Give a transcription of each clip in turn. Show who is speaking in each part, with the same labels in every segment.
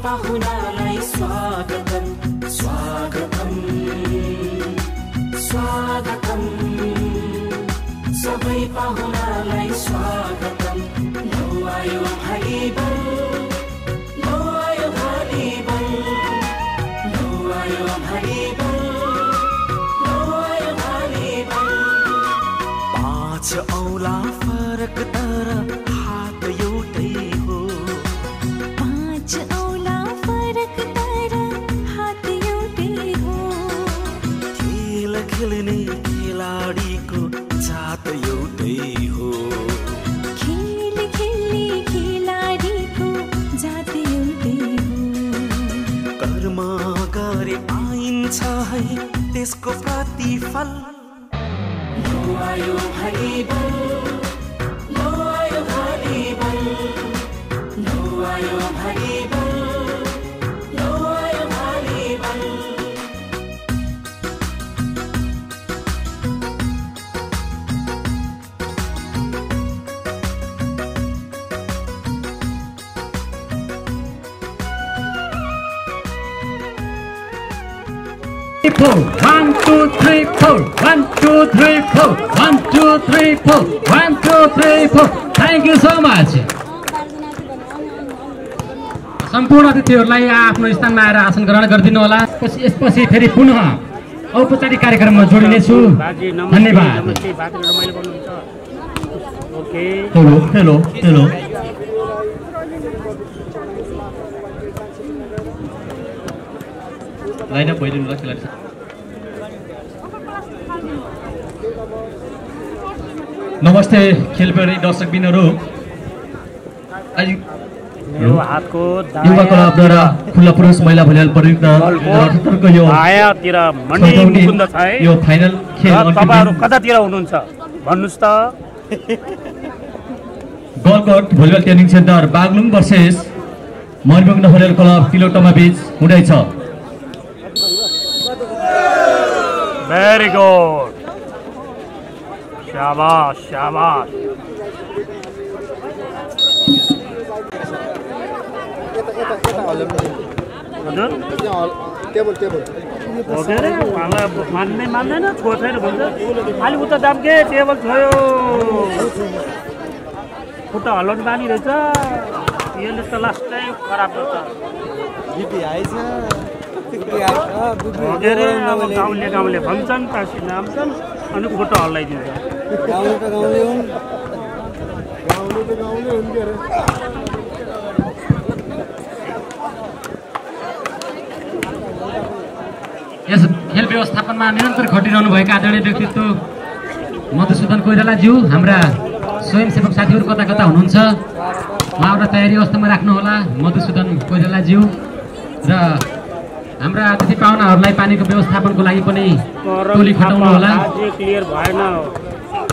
Speaker 1: पाहुनालाई स्वागतम स्वागतम स्वागतम सबै पाहुनालाई स्वागतम लौ आयो भाइबल लौ आयो भाइबल लौ आयो भाइबल लौ आयो भाइबल पाँच औला फरक तर हात एउटै हो
Speaker 2: पाँच औला फरक तर हात एउटै हो
Speaker 1: खेल खेल्ने खेलाडीको जात एउटै हो
Speaker 2: खेल खेल्ने खेलाडीको जात एउटै हो
Speaker 1: कर्म गरे पाइन्छ है त्यसको प्रतिफल लौ आयो भाइबल लौ आयो भाइबल लौ आयो भाइबल लौ आयो viable
Speaker 3: Four. 1, 2, 3, 4. 1, 2, 3, 4. 1, 2, 3, 4. 1, 2, 3, 4. Thank you so much. सम्पूर्ण अतिथिहरूलाई आफ्नो स्थानमा आएर आसन ग्रहण गरिदिनु होला। यसपछि फेरि पुनः औपचारिक कार्यक्रममा जोडिनेछु। धन्यवाद। Hello hello hello line up भइदिनु ल खेलाडी। नमस्ते खेलप्रेमी दर्शकबिनहरू। आज युवा क्लबद्वारा खुल्ला पुरुष महिला भलिबल प्रतियोगिता यो
Speaker 4: आयातिर मन्डी मुकुन्द छ है
Speaker 3: यो फाइनल खेल
Speaker 4: तपाईहरु कतातिर हुनुहुन्छ भन्नुस् त।
Speaker 3: Galkot volleyball training centre Baglung versus Marimukund volleyball club Tilottama बीच हुँदैछ।
Speaker 4: Very good. शाबाश शाबाश। मान्दैन छोडेर भन्छ अलि उता दाम के टेबल छोयो खुट्टा हल्लाउनु बानी रहेछ यसले त लास्ट टाइम खराब गर्छ। गाउँले भन्छन् काशी नाम्छन् अनि खुट्टा हल्लाइदिन्छ।
Speaker 3: यस खेल व्यवस्थापनमा निरन्तर खटिरहनु भएका आदरणीय व्यक्तित्व मधुसूदन कोइरालाज्यू, हाम्रा स्वयंसेवक साथीहरू कता कता हुनुहुन्छ उहाँहरूलाई तयारी अवस्थामा राख्नुहोला। मधुसूदन कोइरालाज्यू र हाम्रा अतिथि पाहुनाहरूलाई पानीको व्यवस्थापनको लागि पनि टोली खटाउनु होला।
Speaker 4: क्लियर भएन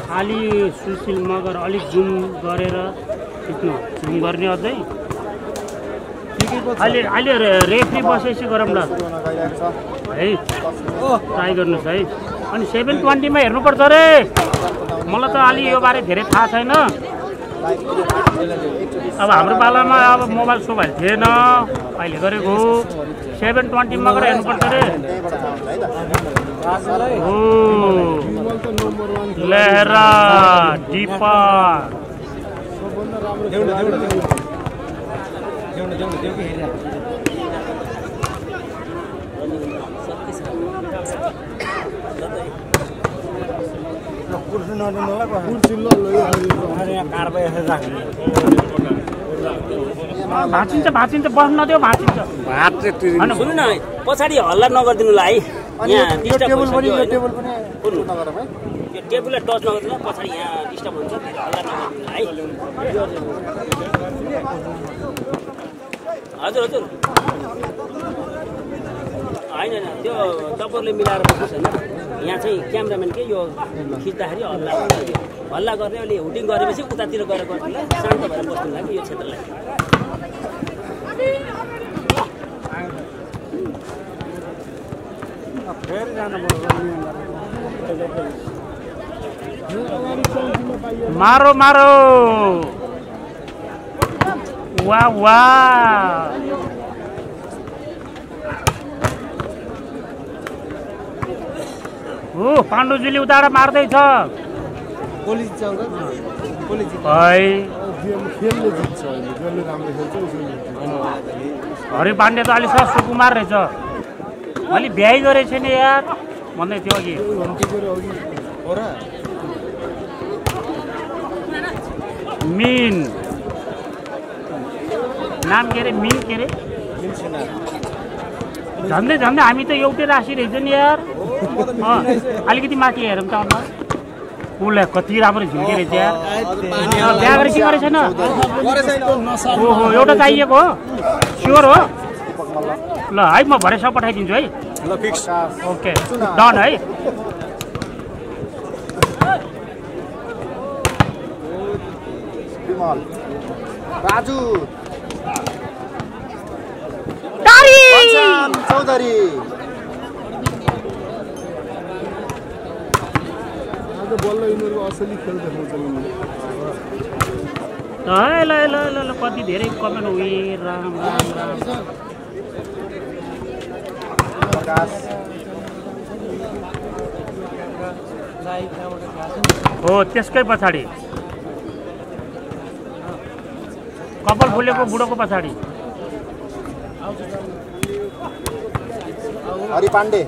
Speaker 4: खाली सुशील मगर अलिक जुम गरेर खिच्नु जुम गर्ने अझै अहिले रेफ्री बसेपछि गरौँ ल है ट्राई गर्नुहोस् है। अनि 720 हेर्नुपर्छ रे। मलाई त अलि यो बारे धेरै थाहा छैन। अब हाम्रो पालामा अब मोबाइल सोबाइल थिएन अहिले गरेको 720 मगर हेर्नुपर्छ रे। हो लहरा डिपा भाँचिन्छ भाँचिन्छ बस्न नदियो भाँचिन्छ।
Speaker 5: सुन्नु न पछाडि हल्ला नगरिदिनुलाई है यहाँ टेबल पनि यो टेबललाई टच नगरिदिनु पछाडि यहाँ डिस्टर्ब हुन्छ हल्ला नगरिदिनुलाई है। हजुर हजुर होइन त्यो तपाईँहरूले मिलाएर बस्नुहोस् होइन। यहाँ चाहिँ क्यामेराम्यान के यो खिच्दाखेरि हल्ला गर्ने अहिले हुटिङ गरेपछि उतातिर गएर गर्नुलाई शान्त भएर बस्नु लागि यो क्षेत्रलाई।
Speaker 4: मारो मारो वाह वाह हो पाण्डुजीले उताबाट मार्दैछ हरि पाण्डे त अलि सुकुमार रहेछ अलि भ्याइ गरेछ नि यार भन्दै थियो अघि मिन नाम के अरे मिन के अरे झन्डै झन्डै हामी त एउटै राशि रहेछ नि यार अलिकति माथि हेरौँ त अन्त उसलाई कति राम्रो झुल्के रहेछ यार बिहा गरेर के गरेको छैन ओहो एउटा चाहिएको हो स्योर हो ल है म भरेसम्म पठाइदिन्छु है
Speaker 6: ल फिक्स
Speaker 4: ओके डन है
Speaker 6: राजु चौधरी बल्ल यिनीहरूको असली खेल देखाउँछ
Speaker 4: ल ल ल ल कति धेरै कमेन्ट उयो राम राम राम हो त्यसकै पछाडि कपाल फुलेको बुढोको पछाडि
Speaker 6: हरि पाण्डे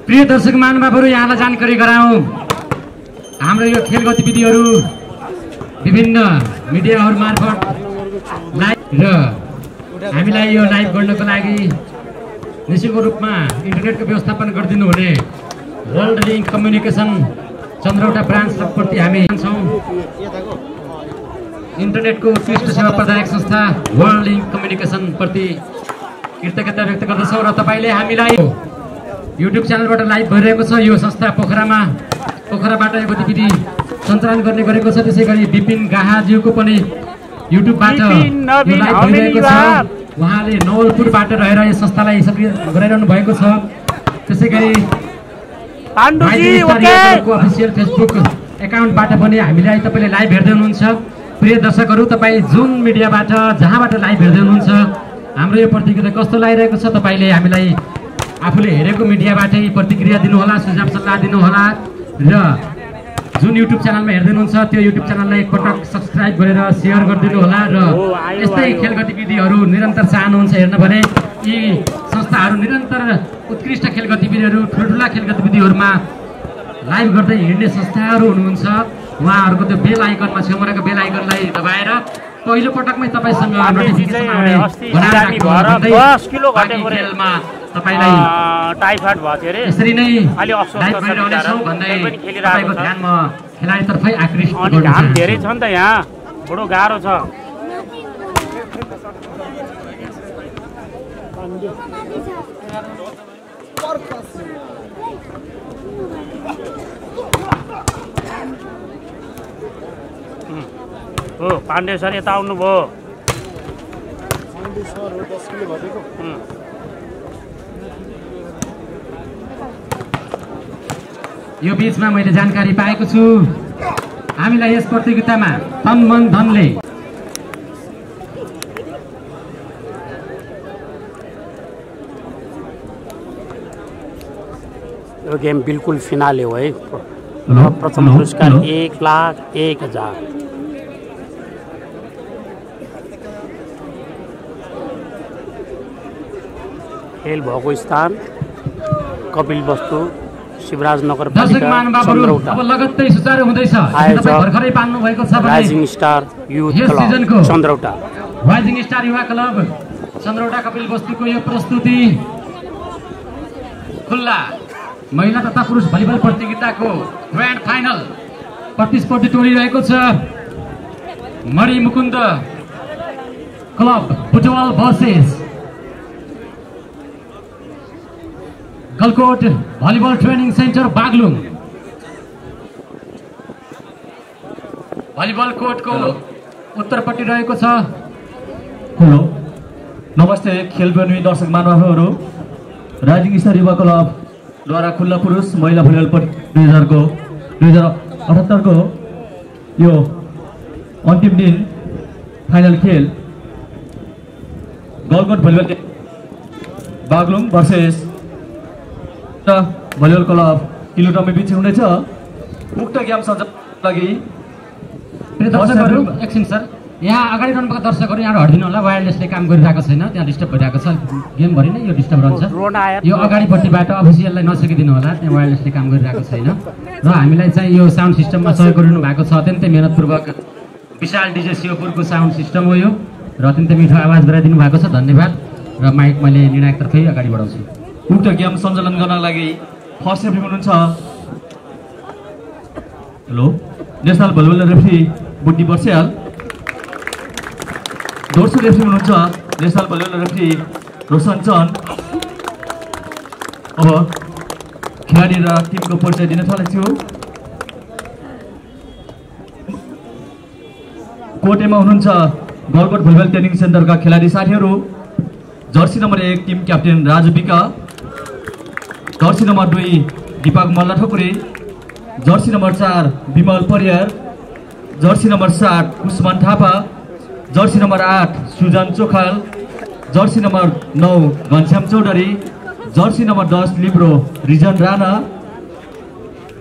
Speaker 3: प्रिय दर्शक महानुभावहरू यहाँलाई जानकारी गराउँ हाम्रो यो खेल गतिविधिहरू विभिन्न मिडियाहरू मार्फत लाइभ र हामीलाई यो लाइभ गर्नको लागि निश्चित रूपमा इन्टरनेटको व्यवस्थापन गरिदिनु हुने वर्ल्ड लिङ्क कम्युनिकेसन चन्द्रौटा ब्रान्चप्रति हामी छौँ इन्टरनेटको उत्कृष्ट सेवा प्रदायक संस्था वर्ल्ड लिङ्क कम्युनिकेसनप्रति कृतज्ञता व्यक्त गर्दछौँ र तपाईँले हामीलाई युट्युब च्यानलबाट लाइभ भइरहेको छ यो संस्था पोखराबाट यो गतिविधि सञ्चालन गर्ने गरेको छ त्यसै गरी विपिन गाहाज्यूको पनि युट्युबबाट लाइभ भइरहेको छ उहाँले नवलपुरबाट रहेर यो संस्थालाई सक्रिय गराइरहनु भएको छ त्यसै गरी अफिसियल फेसबुक एकाउन्टबाट पनि हामीलाई तपाईँले लाइभ हेर्दै हुनुहुन्छ प्रिय दर्शकहरू तपाईँ जुन मिडियाबाट जहाँबाट लाइभ हेर्दै हुनुहुन्छ हाम्रो यो प्रतिक्रिया कस्तो लागिरहेको छ तपाईँले हामीलाई आफूले हेरेको मिडियाबाटै प्रतिक्रिया दिनुहोला सुझाव सल्लाह दिनुहोला र जुन युट्युब च्यानलमा हेर्दै हुनुहुन्छ त्यो युट्युब च्यानललाई एकपटक सब्सक्राइब गरेर सेयर गरिदिनु होला र यस्तै खेल गतिविधिहरू निरन्तर चाहनुहुन्छ हेर्न भने यी संस्थाहरू निरन्तर उत्कृष्ट खेल गतिविधिहरू ठुल्ठुला खेल गतिविधिहरूमा लाइभ गर्दै हिँड्ने संस्थाहरू हुनुहुन्छ उहाँहरूको त्यो बेल आइकनमा छेउमा रहेको बेल आइकनलाई दबाएर पहिलो पटकमै तपाईँसँग नोटिफिकेसन आउने तपाईलाई
Speaker 4: टाइफाइड भएको थियो अरे
Speaker 3: यसरी नै
Speaker 4: अलि अफसोस
Speaker 3: गरिरहनेछौँ भन्दै तपाईँको ध्यान म खेलाडीतर्फै आकृष्ट
Speaker 4: गर्छु घाम धेरै छ नि त यहाँ बडो गाह्रो छ हो पाण्डे सर यता आउनुभयो
Speaker 3: यो बीचमा मैले जानकारी पाएको छु हामीलाई यस प्रतियोगितामा तन मन धनले
Speaker 4: यो गेम बिल्कुल फिनाले हो है प्रथम पुरस्कार 1,01,000 खेल भएको स्थान Kapilvastu Shivrajnagar rising star youth club Chandrauta
Speaker 3: rising star युवा क्लब चन्द्रौटा कपिल वस्तुको यो प्रस्तुति खुल्ला महिला तथा पुरुष भलिबल प्रतियोगिताको ग्रान्ड फाइनल प्रतिस्पर्धी टोली रहेको छ Mani Mukunda club Butwal versus Galkot volleyball training centre Baglung volleyball कोर्टको उत्तरपट्टि रहेको छ
Speaker 7: हेलो नमस्ते खेलप्रेमी दर्शक महानुभावहरू राइजिङ स्टार युवा क्लबद्वारा खुल्ला पुरुष महिला भलिबल 2078 को यो अन्तिम दिन फाइनल खेल Galkot volleyball Baglung versus volleyball club किलोटमी बिच हुँदैछ। उक्त गेम सञ्चालनको लागि
Speaker 3: दर्शकहरू एकछिन सर, यहाँ अगाडि रहनुभएका दर्शकहरू यहाँ हटिदिनु होला। वायरलेसले काम गरिरहेको छैन, त्यहाँ डिस्टर्ब भइरहेको छ। गेमभरि नै यो डिस्टर्ब रहन्छ। यो अगाडिपट्टिबाट अफिसियललाई नसकिदिनु होला, त्यहाँ वायरलेसले काम गरिरहेको छैन। र हामीलाई चाहिँ यो साउन्ड सिस्टममा सहयोग गरिनु भएको छ। अत्यन्तै मेहनतपूर्वक विशाल डिजे शिवपुरको साउन्ड सिस्टम हो यो, र अत्यन्तै मिठो आवाज गराइदिनु भएको छ। धन्यवाद। र माइक मैले निर्णायकतर्फै अगाडि बढाउँछु।
Speaker 7: उक्त गेम सञ्चालन गर्नको लागि फर्स्ट रेफ्री हुनुहुन्छ हेलो नेसनल भलिबल रेफ्री बुद्धि बर्सियाल। दोस्रो रेफ्री हुनुहुन्छ national volleyball referee Roshan Chand. अब खेलाडी र टिमको परिचय दिन थालेछु। कोटेमा हुनुहुन्छ गलकोट भलिबल ट्रेनिङ सेन्टरका खेलाडी साथीहरू। Jersey number 1 team captain Raju BK, jersey number 2 Dipak Malla Thakuri, jersey number 4 Bimal Pariyar, jersey number 7 Usman Thapa, jersey number 8 Sujan Chokhal, jersey number 9 Ghanshyam Chaudhary, jersey number 10 libero Rijan Rana.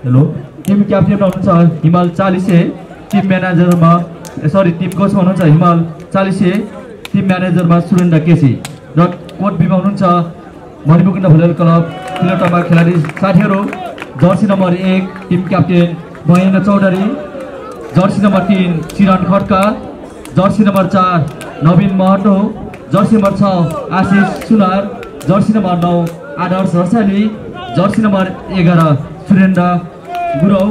Speaker 7: Hello team क्याप्टेनमा हुनुहुन्छ हिमाल चालिसे, टिम म्यानेजरमा टिम कोचमा हुनुहुन्छ हिमाल चालिसे, टिम म्यानेजरमा सुरेन्द्र केसी। र कोच बीमा हुनुहुन्छ मणिमुकुन्द भलिबल क्लब किलोटमा खेलाडी साथीहरू। Jersey number 1 team captain Mahendra Chaudhary, jersey number 3 Chiran Khadka, jersey number 4 Naveen Mahato, jersey number 6 Ashish Sunar, jersey number 9 Adarsh Rasali, jersey number 11 Surendra Gurau,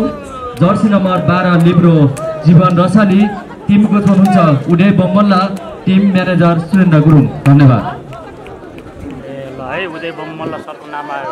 Speaker 7: jersey number 12 libero Jeevan Rasali. Team coach हुनुहुन्छ उदय बम्मल्ला, टिम म्यानेजर सुरेन्द्र गुरुङ। धन्यवाद।
Speaker 4: उदय बम्मल्ला सरको नाम आयो।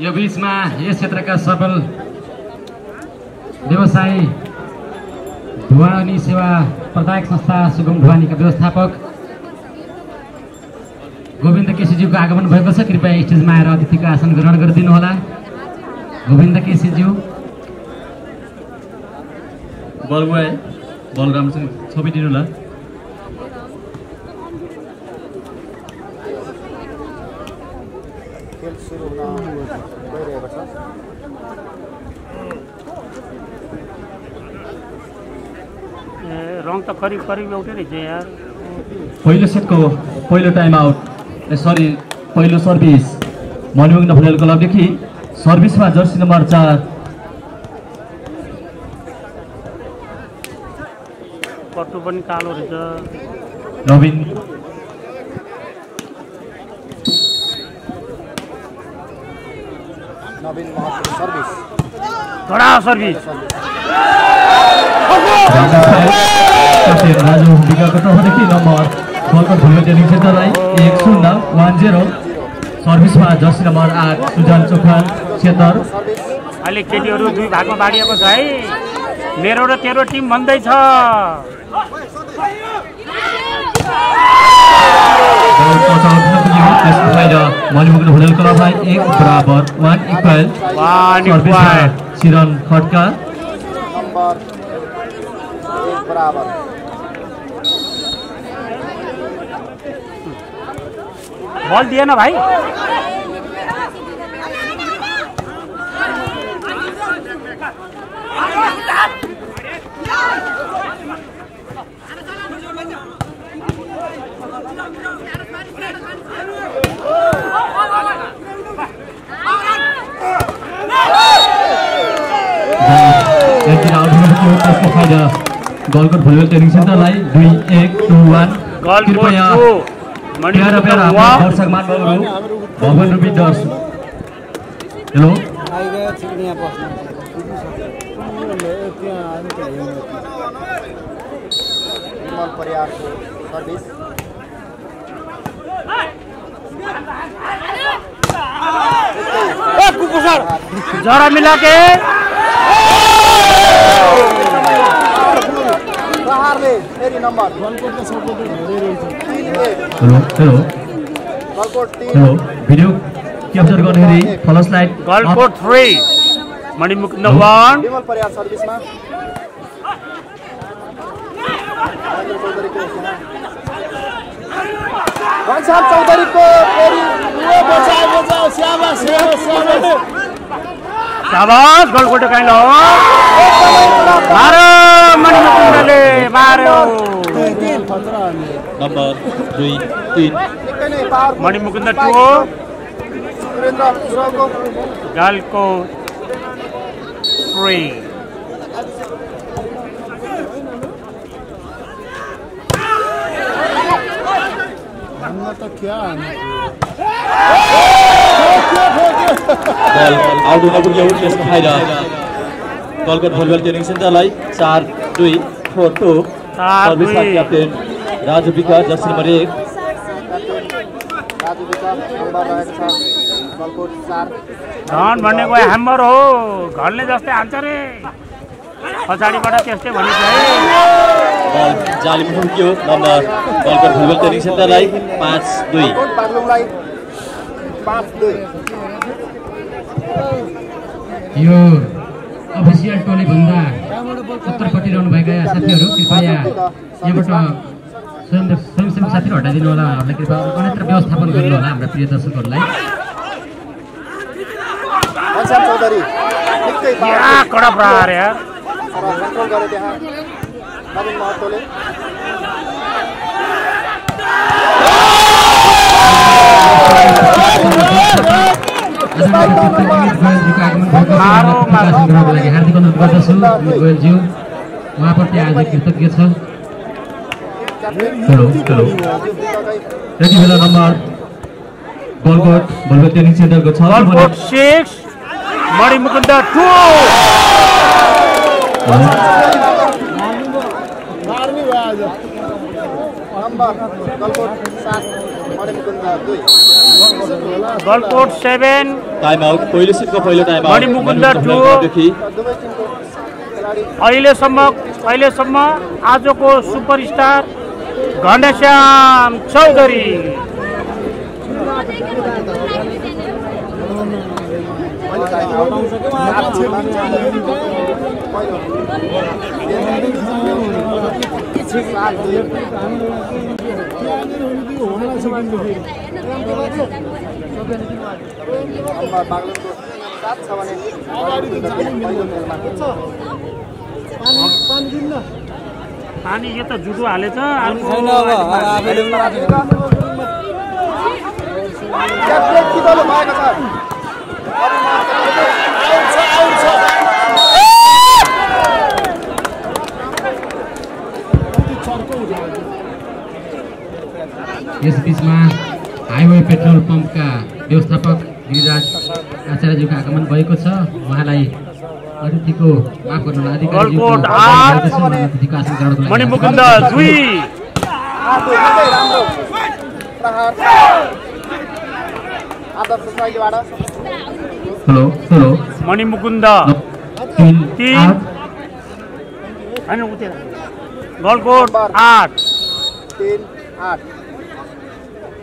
Speaker 3: यो बीचमा यस क्षेत्रका सफल व्यवसायी ढुवानी सेवा प्रदायक संस्था सुगम ढुवानीका व्यवस्थापक गोविन्द केसीज्यूको आगमन भएको छ। कृपया स्टेजमा आएर अतिथिको आसन ग्रहण गरिदिनु होला। गोविन्द केसीज्यू
Speaker 7: बल राम्रोसँग छोपिदिनु होला।
Speaker 6: खेल सुरु हुन गइरहेको छ।
Speaker 4: रङ त करिब एउटै रहेछ यार।
Speaker 7: पहिलो सेटको पहिलो टाइम आउट पहिलो सर्भिस मणिमुकुन्द भलिबल क्लबदेखि। सर्भिसमा जर्सी नम्बर 4
Speaker 4: पट्टु पनि कालो रहेछ।
Speaker 7: नवीन
Speaker 6: महतो सर्भिस
Speaker 4: कडा सर्भिस।
Speaker 7: क्याप्टेन राजु विकाको तर्फदेखि नम्बर गलकोट भलिबल ट्रेनिङ सेन्टरलाई 1-0 सर्भिसमा जर्सी नम्बर 8 सुजन चोखाल क्षेत्र।
Speaker 4: अहिले केटीहरू दुई भागमा बाँडिएको छ है। मेरो र तेरो टिम भन्दैछ।
Speaker 7: मणिमुकुन्द भलिबल क्लबलाई 1 इक्वल। चिरन खड्का
Speaker 6: नम्बर 1 बराबर।
Speaker 4: बल दिएन भाइ।
Speaker 7: गलकोट भलिबल ट्रेनिङ सेन्टरलाई 2-1 कृपया दर्शक महानुभावहरू भवन रूपी दर्शक। हेलो
Speaker 6: विमल परियारको सर्भिस।
Speaker 4: जरा मिला के
Speaker 6: number
Speaker 7: hello
Speaker 6: Galkot 3
Speaker 7: hello video capture गर्दाखेरि फलो स्लाइड
Speaker 4: गलकोट 3 मणिमुकुन्द 1
Speaker 6: विमल परियार सर्भिसमा घनश्याम चौधरीको फेरि बचाओ स्याबास
Speaker 4: शाबाश गलकोट काइलो मारो मणिमुकुन्दले मारो
Speaker 7: नम्बर 2 3
Speaker 4: मणिमुकुन्द 2
Speaker 6: सुरेन्द्र सुरको
Speaker 4: गलकोट 3
Speaker 7: बल आउट हुन पुग्यो त्यसको फाइदा गलकोट भलिबल ट्रेनिङ सेन्टरलाई 4-2 4-2 सर्भिसका captain Raju BK jersey number 1
Speaker 6: Raju विका नम्बर रहेको छ गलकोट 4
Speaker 4: धन भनेको ह्यामर हो घरले जस्तै हान्छ रे पछाडिबाट त्यस्तै भनिन्छ है
Speaker 7: बल जालीमा पुग्यो नम्बर गलकोट भलिबल ट्रेनिङ सेन्टरलाई 5-2
Speaker 6: गलकोट बागलुङलाई 5-2
Speaker 3: यो अफिसियल टोली भन्दा उत्तरपट्टि रहनुभएका साथीहरू कृपया यहाँबाट स्वयंसेवक साथीहरू हटाइदिनु होला हामीलाई कृपया अन्यत्र व्यवस्थापन गर्नु होला हाम्रा प्रिय दर्शकहरूलाई
Speaker 6: घनश्याम चौधरी निकै
Speaker 4: कडा प्रहार यार
Speaker 6: कन्ट्रोल गरे त्यहाँ नवीन महतोले
Speaker 3: हार्दिक अनुरोध गर्दछु गोयलज्यू उहाँप्रति आज कृतज्ञ छ
Speaker 7: हेलो यति बेला नम्बर गलकोट भलिबल ट्रेनिङ सेन्टरको 6
Speaker 4: Galkot 6 Manimukunda 2
Speaker 6: number Galkot 7 Manimukunda 2
Speaker 4: Galkot 7
Speaker 7: time out पहिलो सेटको पहिलो टाइम आउट
Speaker 4: मणिमुकुन्द 2
Speaker 6: दुवै टिमको खेलाडी
Speaker 4: अहिलेसम्म आजको सुपरस्टार घनश्याम चौधरी
Speaker 6: नम्बर बागलुङको 7 छ भने पहिलो खेलमा
Speaker 4: अनि यो त जुडो हालेछ
Speaker 6: किदलो भएको छ
Speaker 3: यस बीचमा हाइवे पेट्रोल पम्पका व्यवस्थापक गिरिराज आचार्यज्यूको आगमन भएको छ उहाँलाई अतिथिको माफ गर्नुलाई अधिकारीज्यूको अतिथिको आसन ग्रहणको लागि
Speaker 4: मणिमुकुन्द 2
Speaker 6: राम्रो प्रहार आदर्श शैलीबाट
Speaker 7: हेलो
Speaker 4: मणिमुकुन्द
Speaker 7: 3
Speaker 4: हैन उतेर गलकोट 8
Speaker 6: 3-8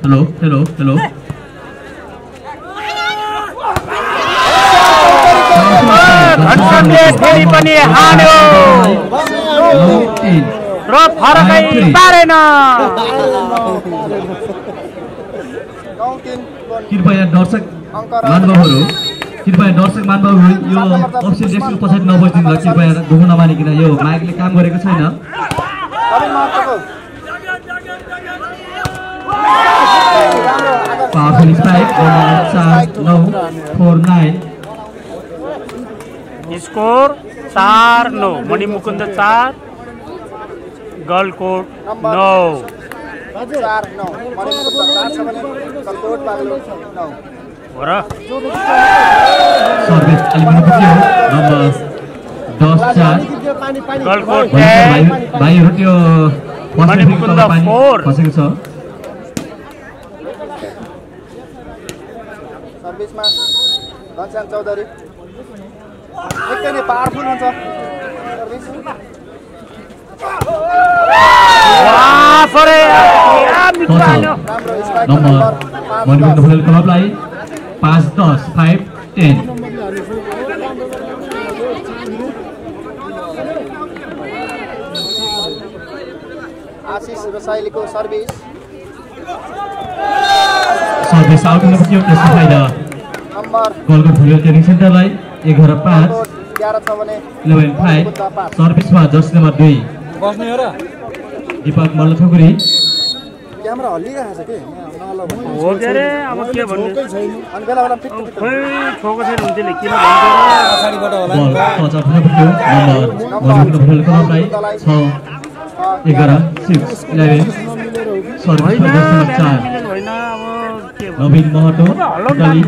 Speaker 7: हेलो
Speaker 4: घनश्यामले फेरि पनि हान्यो र फरकै पारेन
Speaker 7: कृपया दर्शक महानुभावहरू यो अफिसियल डेस्कको पछाडि नबसिदिनु होला कृपया दुःख नमानिकन यो माइकले काम गरेको छैन powerful strike number 4-9
Speaker 4: score 4-9 Manimukund 4 Galkot 9
Speaker 6: 4-9 Manimukund 4 छ भने गलकोट बागलुङ 9
Speaker 4: हो र
Speaker 7: सर्भिस अलिकति पुग्यो नम्बर 10-4
Speaker 4: गलकोट
Speaker 7: भाइहरू त्यो
Speaker 4: मणिमुकुन्द 4
Speaker 7: फसेको छ
Speaker 6: सर्भिसमा घनश्याम चौधरी निकै नै पावरफुल हुन्छ सर्भिस
Speaker 7: नम्बर मणिपुर फुटबल क्लबलाई 5-10 5-10
Speaker 6: आशिष रसाइलीको सर्भिस
Speaker 7: आउट हुन पुग्यो त्यसको फाइदा
Speaker 6: नम्बर
Speaker 7: गोलकोट फुटबल ट्रेनिङ सेन्टरलाई 11-5
Speaker 6: 11 छ भने
Speaker 7: 11-5 सर्भिसमा जर्सी नम्बर 2
Speaker 8: बस्ने हो र
Speaker 7: दीपक मल्ल ठकुरी
Speaker 6: क्यामेरा हल्लिरहेछ के
Speaker 4: हो के रे अब के भन्नु
Speaker 6: अनि बेला बेला फिट
Speaker 4: खोइ छोको छैन हुन्थ्यो किन भन्थ्यो
Speaker 8: पछाडिबाट होला
Speaker 7: बल पचा पुग्यो नम्बर मणिपुर फुटबल क्लबलाई 6-11 6-11 सर्भिस नम्बर 4
Speaker 4: होइन अब के
Speaker 7: नवीन महतो दली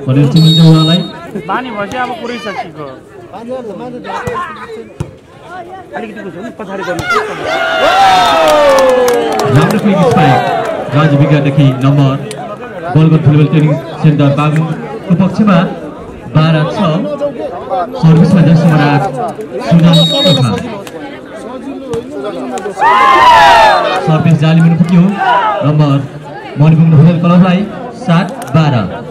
Speaker 7: भनेर चिनिन्छ उहाँलाई
Speaker 4: बानी भएपछि अब पुरै सकिएको अलिकति कुछ नि पछाडि गर्नु
Speaker 7: राम्रो क्विक स्पाइक राजु विज्ञानदेखि number Galkot football training centre बागलुङको पक्षमा 12-6 सर्भिसमा जर्सी नम्बर 8 सुजन कोखा सर्भिस जाली मुनि पुग्यो नम्बर मणिपुर फुटबल क्लबलाई 7-12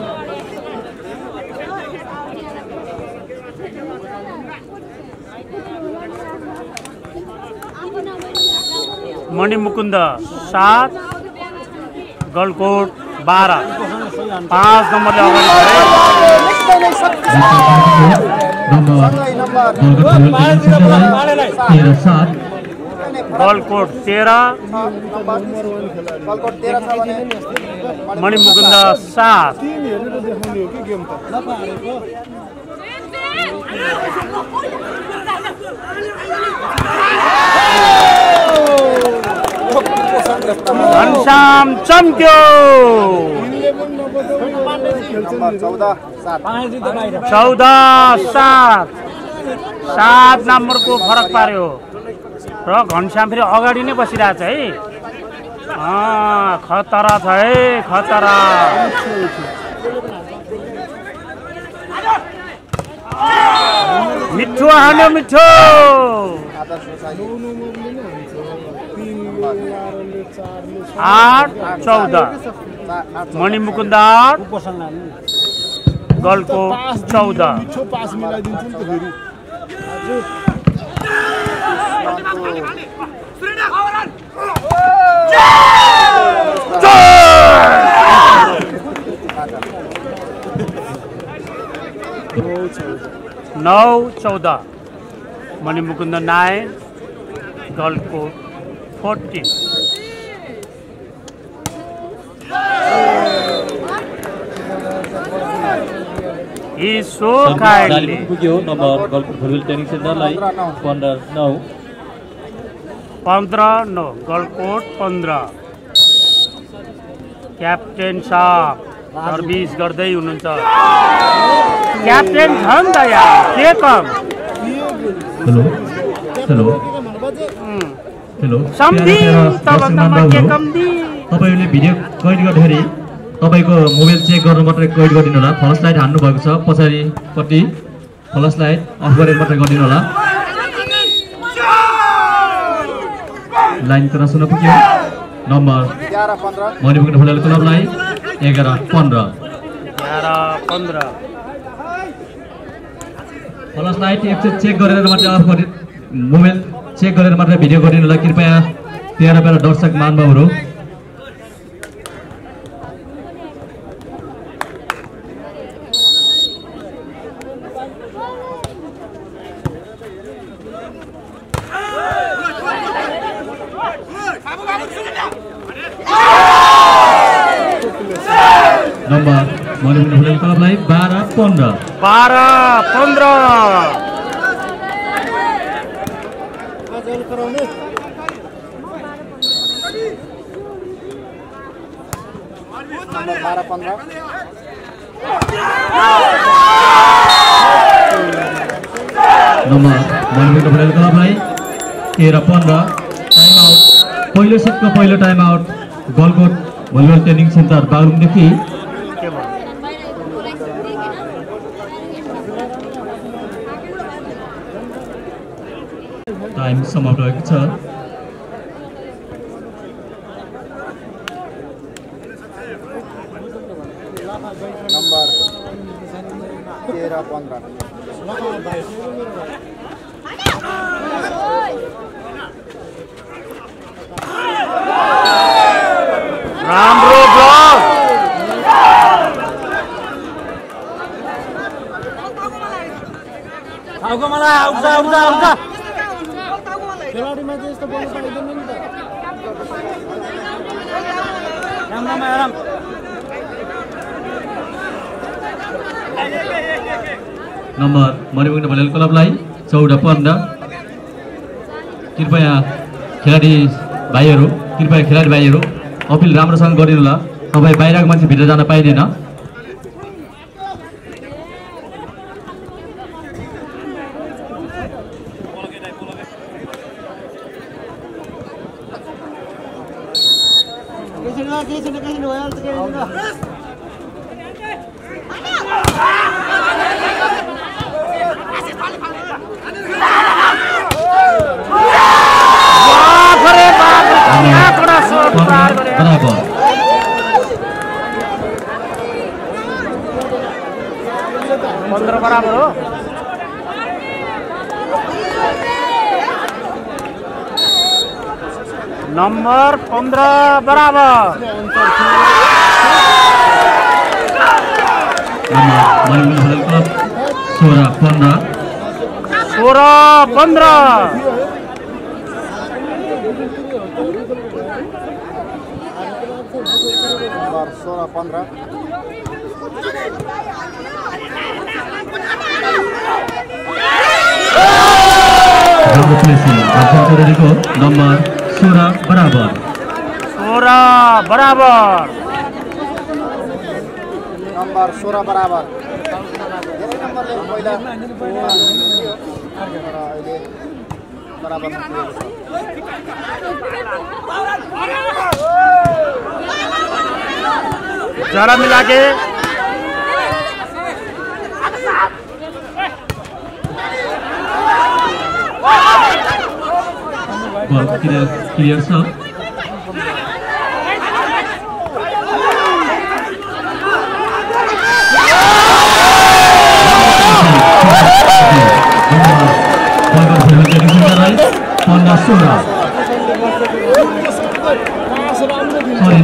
Speaker 4: मणिमुकुन्द 7 गलकोट 12 5 नम्बरले अगाडि
Speaker 7: नम्बर गोलकोट फुटबल ट्रेनिङ सेन्टरलाई 13-7
Speaker 4: गलकोट 13
Speaker 6: गलकोट 13 छ भने
Speaker 4: मणिमुकुन्द 7 घनश्याम चम्क्यो
Speaker 6: नम्बर
Speaker 4: 14-7 7 नम्बरको फरक पार्यो र घनश्याम फेरि अगाडि नै बसिरहेछ है खतरा छ है खतरा मिठो हान्यो मिठो 8-14 मणिमुकुन्द 8 गलकोट 14 9-14 मणिमुकुन्द 9 गलकोट 14
Speaker 7: पुग्यो नम्बर गोलकोट फुटबल ट्रेनिङ सेन्टरलाई
Speaker 4: 15-9 गलकोट 15 क्याप्टेन साहब सर्भिस गर्दै हुनुहुन्छ क्याप्टेन छ नि त यार के कम
Speaker 7: हेलो हेलो हेलो तपाईँहरूले भिडियो कैद गर्दाखेरि तपाईँको मोबाइल चेक गर्नु मात्रै कैद गरिदिनु होला फ्लस लाइट हान्नु भएको छ पछाडिपट्टि फ्लस लाइट अफ गरेर मात्रै गरिदिनु होला लाइन क्रस हुन पुग्यो नम्बर मणिपुर फुटबल क्लबलाई 11-15 फ्लस लाइट एकचोटि चेक गरेर मात्रै अफ गरि मोबाइल चेक गरेर मात्रै भिडियो गरिदिनु होला कृपया प्यारा दर्शक महानुभावहरू नम्बर मणिपुर फुटबल क्लबलाई 12-15 नम्बर मणिपुर फुटबल क्लबलाई 13-15 टाइम आउट पहिलो सेटको पहिलो time out Galkot volleyball training centre बागलुङदेखि टाइम समाप्त भएको छ
Speaker 6: 15
Speaker 4: राम्रो ब्लक आउको मलाई आउँछ खेलाडीमा चाहिँ यस्तो बोल्नु पाइँदैन नि त राम्रोमा आराम
Speaker 7: नम्बर मणिपुर भलिबल क्लबलाई 14-15 कृपया खेलाडी भाइहरू अपिल राम्रोसँग गरिदिनु होला तपाईँ बाहिरको मान्छे भित्र जान पाइँदैन
Speaker 4: बराबर हो नंबर 15 बराबर
Speaker 7: क्लब 16-15 नंबर 16 बराबर
Speaker 6: नंबर 16 बराबर धेरै नम्बरले पहिला अहिले बराबर
Speaker 4: जरा मिला के
Speaker 7: क्लियर छ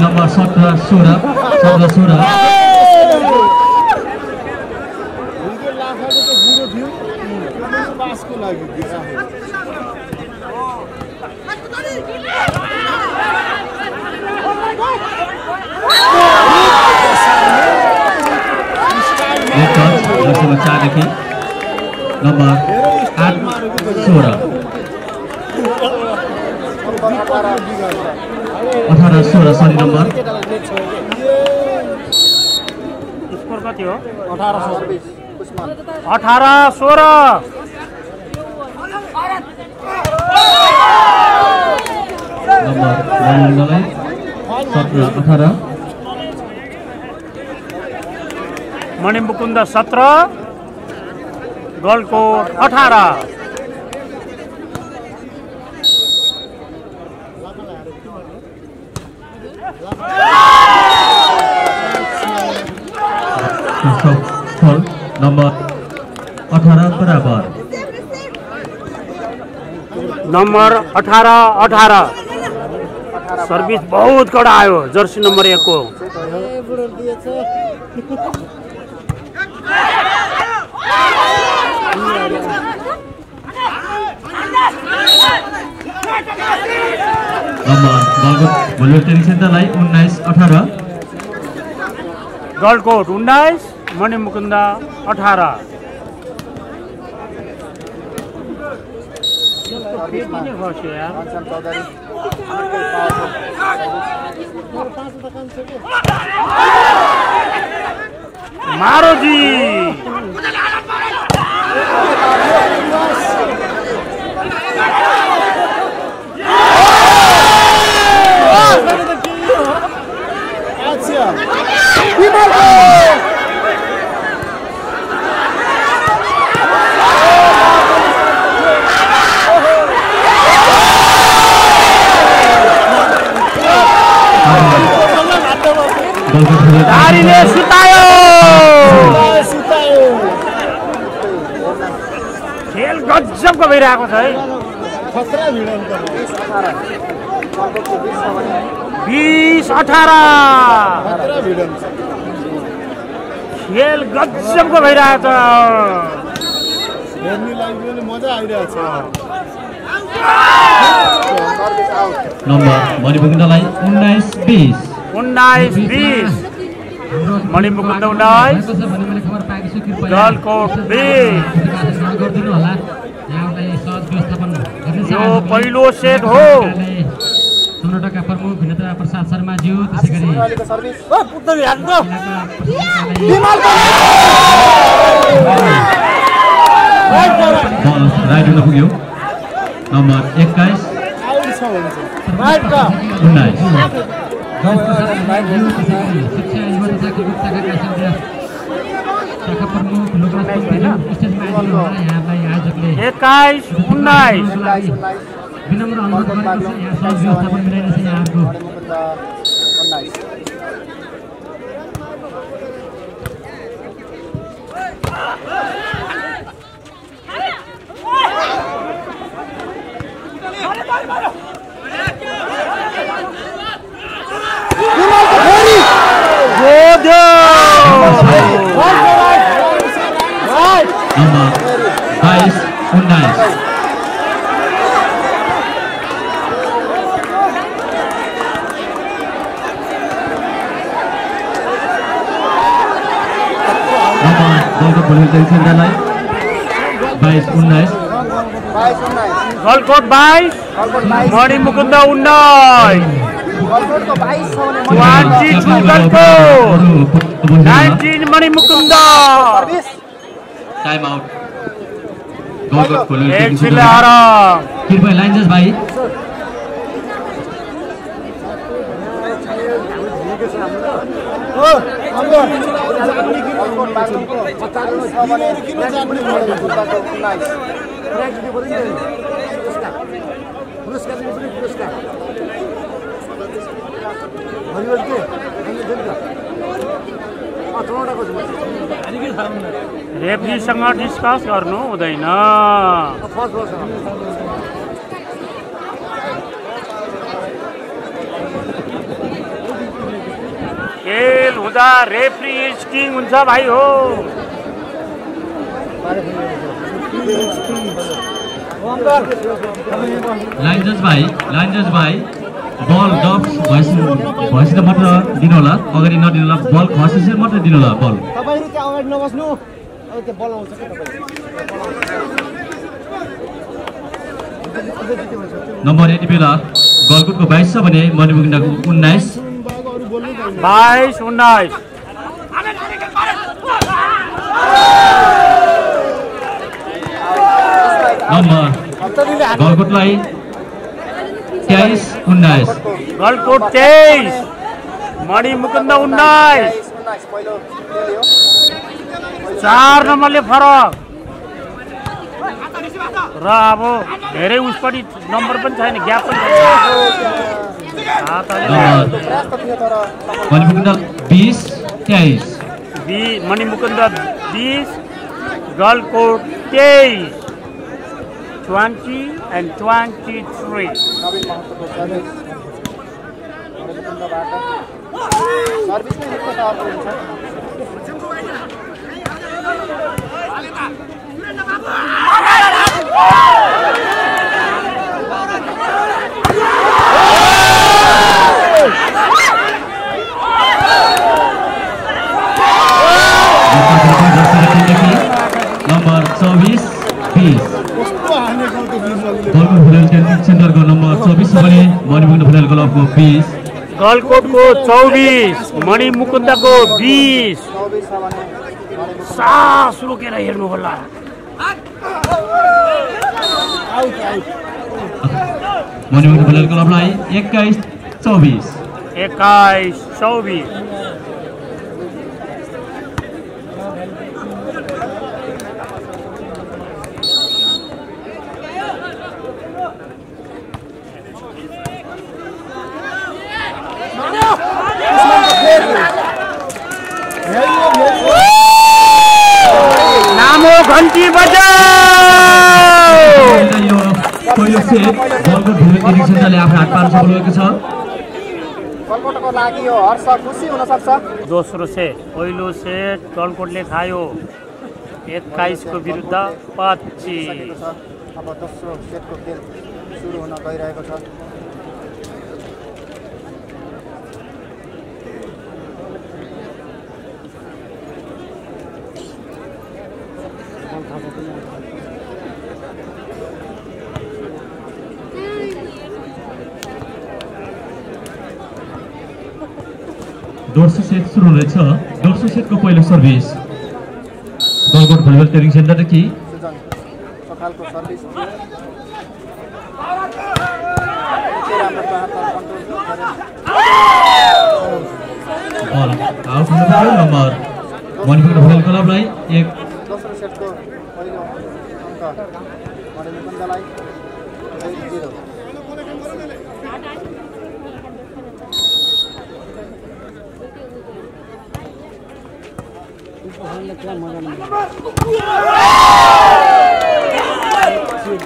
Speaker 7: नंबर 17-16 4देखि नंबर 8-16 18-16 सरी नंबर
Speaker 4: स्कोर कति हो
Speaker 6: 18-16
Speaker 7: नंबर 17-18
Speaker 4: मणिमुकुन्द 17 गलकोट 18
Speaker 7: नंबर 18 बराबर
Speaker 4: नंबर 18 सर्भिस बहुत कडा आयो जर्सी नंबर 1 को गलकोट 19 मणिमुकुन्द 18 मारो जी भइरहेको छ है। 20-18 खेल गजबको भइरहेको छ।
Speaker 6: मजा आइरहेछ।
Speaker 7: नम्बर मणिमुकुन्दलाई 19-20
Speaker 4: मणिमुकुन्द 19 गलकोट 20। यो पहिलो सेट हो।
Speaker 3: कर्नाटकका प्रमुख भिन्नता प्रसाद शर्माज्यू त्यसै गरी
Speaker 7: बल राइट हुन पुग्यो। नम्बर 21 विनम्र अनुरोध गरेको छ यहाँ सब व्यवस्थापन मिलाइरहेछ यहाँहरुको। नम्बर 22-19
Speaker 4: गलकोट 22 मणिमुकुन्द 19 19 मणिमुकुन्द।
Speaker 7: Time out. गलकोट खोल्यो।
Speaker 3: कृपया लाइन जज भाइ
Speaker 4: रेफ्रीसँग डिस्कस गर्नु हुँदैन। खेल हुँदा रेफ्री स्किङ हुन्छ भाइ हो।
Speaker 7: लाइन जज भाइ बल डप भएपछि त मात्र दिनु होला, अगाडि नदिनु होला। बल खसेपछि मात्र दिनु होला बल।
Speaker 6: तपाईहरु त्यहाँ अगाडि नबस्नु। त्यो बल आउँछ के तपाईँ।
Speaker 7: नम्बर यति बेला गलकोटको 22 छ भने मणिमुकुन्दको 19
Speaker 4: 22-19
Speaker 7: नम्बर गलकोटलाई 23-19
Speaker 4: गलकोट 23 मणिमुकुन्द 19 4 नम्बरले फरक र अब धेरै उस पनि नम्बर पनि छैन, ग्याप पनि छैन।
Speaker 7: Manimukunda 20-23
Speaker 4: Manimukunda 20 Galkot 23 20 and 23
Speaker 7: number 24-20 Galkot football सेन्टरको नम्बर 24 छ भने मणिमुकुन्द फुटबल क्लबको 20
Speaker 4: गलकोटको 24 मणिमुकुन्दको 20 सास रोकेर हेर्नु होला।
Speaker 7: मणिमुकुन्द फुटबल क्लबलाई 21-24
Speaker 4: नामो घन्टी बजाओ।
Speaker 7: सेट गलकोट भुलवेल ट्रेनिङ सेन्टरले आफ्नो हात पार्न सफल भएको छ।
Speaker 6: गलकोटको लागि यो हर्ष खुसी हुन सक्छ।
Speaker 4: दोस्रो सेट पहिलो सेट गलकोटले खायो 21 को विरुद्ध 25।
Speaker 6: अब दोस्रो सेटको खेल सुरु हुन गइरहेको छ।
Speaker 7: दोस्रो सेट सुरु हुनेछ। दोस्रो सेटको पहिलो सर्भिस गलकोट भलिबल ट्रेनिङ सेन्टरदेखि
Speaker 6: सखालको सर्भिस
Speaker 7: बल आउट हुनुभयो। नम्बर मणिपुर भलिबल क्लबलाई 1।
Speaker 6: दोस्रो सेटको पहिलो अङ्क मणिपुरलाई 0।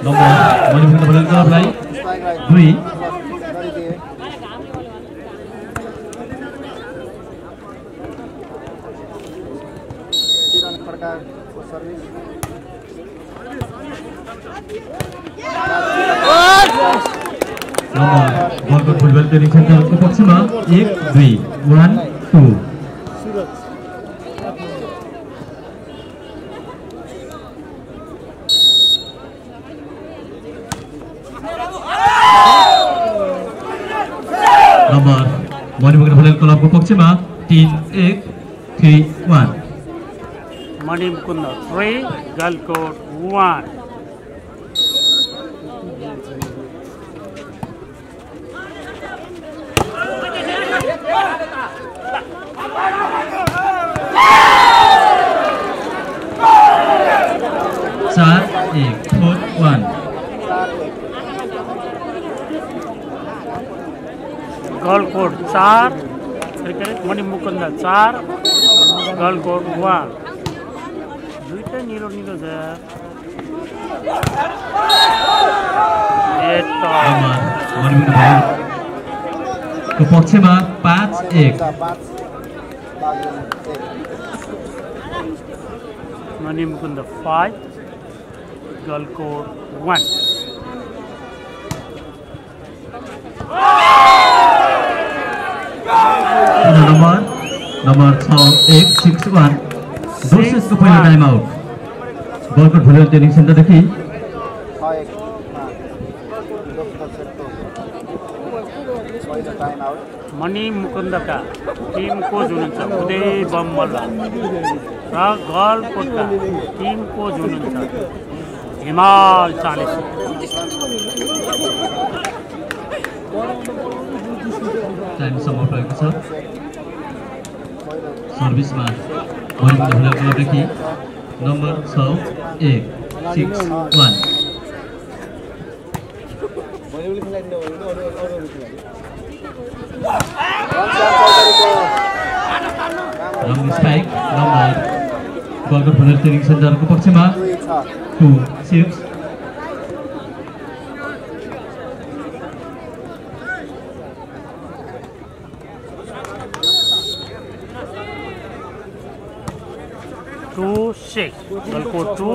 Speaker 7: नम्बर मणिपुर भलिबल क्लबलाई 2।
Speaker 6: किरण खड्काको service
Speaker 7: number Galkot volleyball training सेन्टरको पक्षमा 1, 2, 1, 2। नम्बर मणिपुर भलिबल क्लबको पक्षमा 3, 1, 3, 1।
Speaker 4: मणिमुकुन्द 3 गलकोट 1। गलकोट 4 मणिमुकुन्द 4 गलकोट 1। दुईटै निलो निलो छ।
Speaker 7: को पक्षमा 5, 1।
Speaker 4: मणिमुकुन्द 5 गलकोट 1।
Speaker 7: नम्बर 6, 1, 6, 1। दोस्रो पहिलो time out Galkot volleyball training सेन्टरदेखि
Speaker 4: मणिमुकुन्दका टिम कोच हुनुहुन्छ उदय बम्मल र गलकोटका टिम कोच हुनुहुन्छ हिमाल चालिस।
Speaker 7: टाइम समाप्त भएको छ। सर्भिसमा मणिपुर भलिबल क्लबदेखि number 6, 1, 6, 1। Long spike number Galkot volleyball training सेन्टरको पक्षमा 2, 6।
Speaker 4: गलकोट 2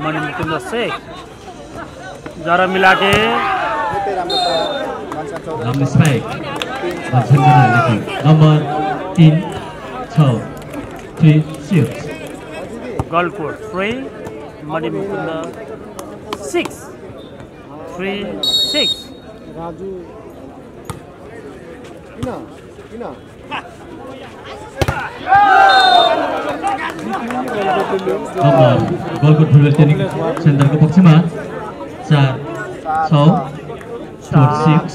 Speaker 4: मणिमुकुन्द 6 जरा मिला के
Speaker 7: long spike number 3, 6, 3, 6।
Speaker 4: Galkot 3 Manimukunda 6 3, 6।
Speaker 6: Raju
Speaker 7: number Galkot volleyball training सेन्टरको पक्षमा 4, 6, 4, 6।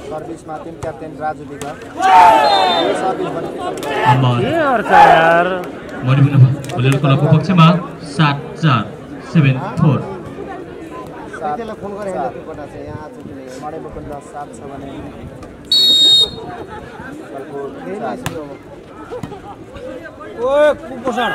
Speaker 6: सर्भिसमा टिम क्याप्टेन राजु बिगा।
Speaker 7: मणिपुर भलिबल क्लबको पक्षमा 7, 4, 7, 4।
Speaker 6: मणिमुकुन्द 7 छ भने गलकोट 4।
Speaker 8: ओए कुपोषण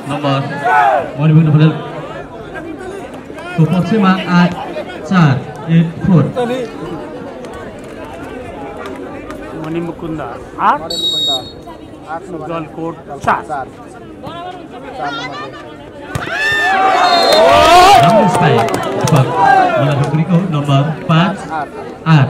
Speaker 7: नम्बर मणिपुर फुटबल को पक्षमा 8-4
Speaker 4: Manimukund 8 Galkot 4
Speaker 7: number 5-8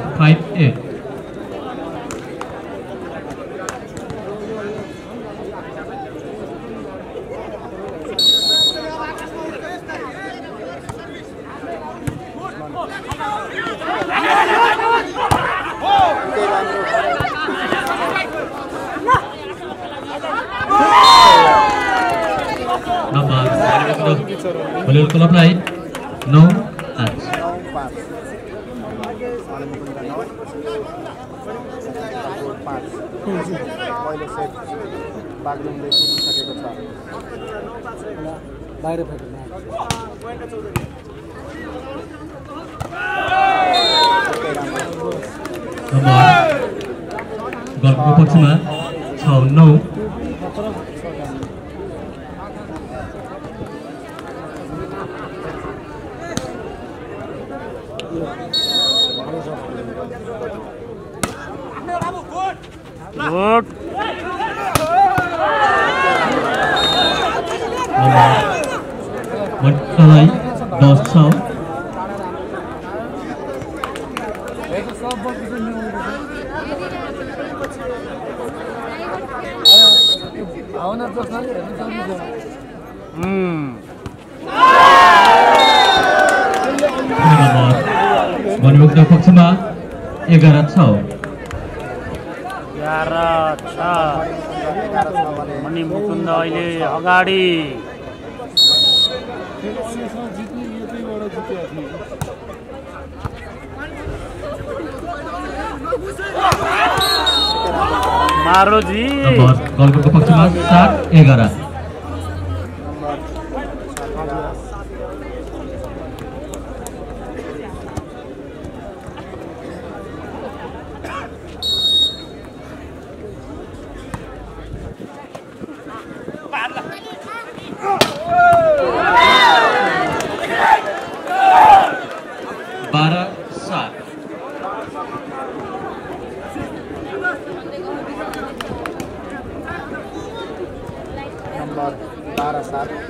Speaker 7: Boleh kelab lain 9-5
Speaker 6: पहिलो सेट बागलुङले जितिसकेको छ
Speaker 8: बाहिर
Speaker 7: गलको पक्षमा 6-9
Speaker 4: गुड
Speaker 7: Mentalai 10-6 Monimukundo पक्षमा 11-6
Speaker 4: मणिमुकुन्द अहिले अगाडि मारोजी
Speaker 7: गलको पक्षमा 7-11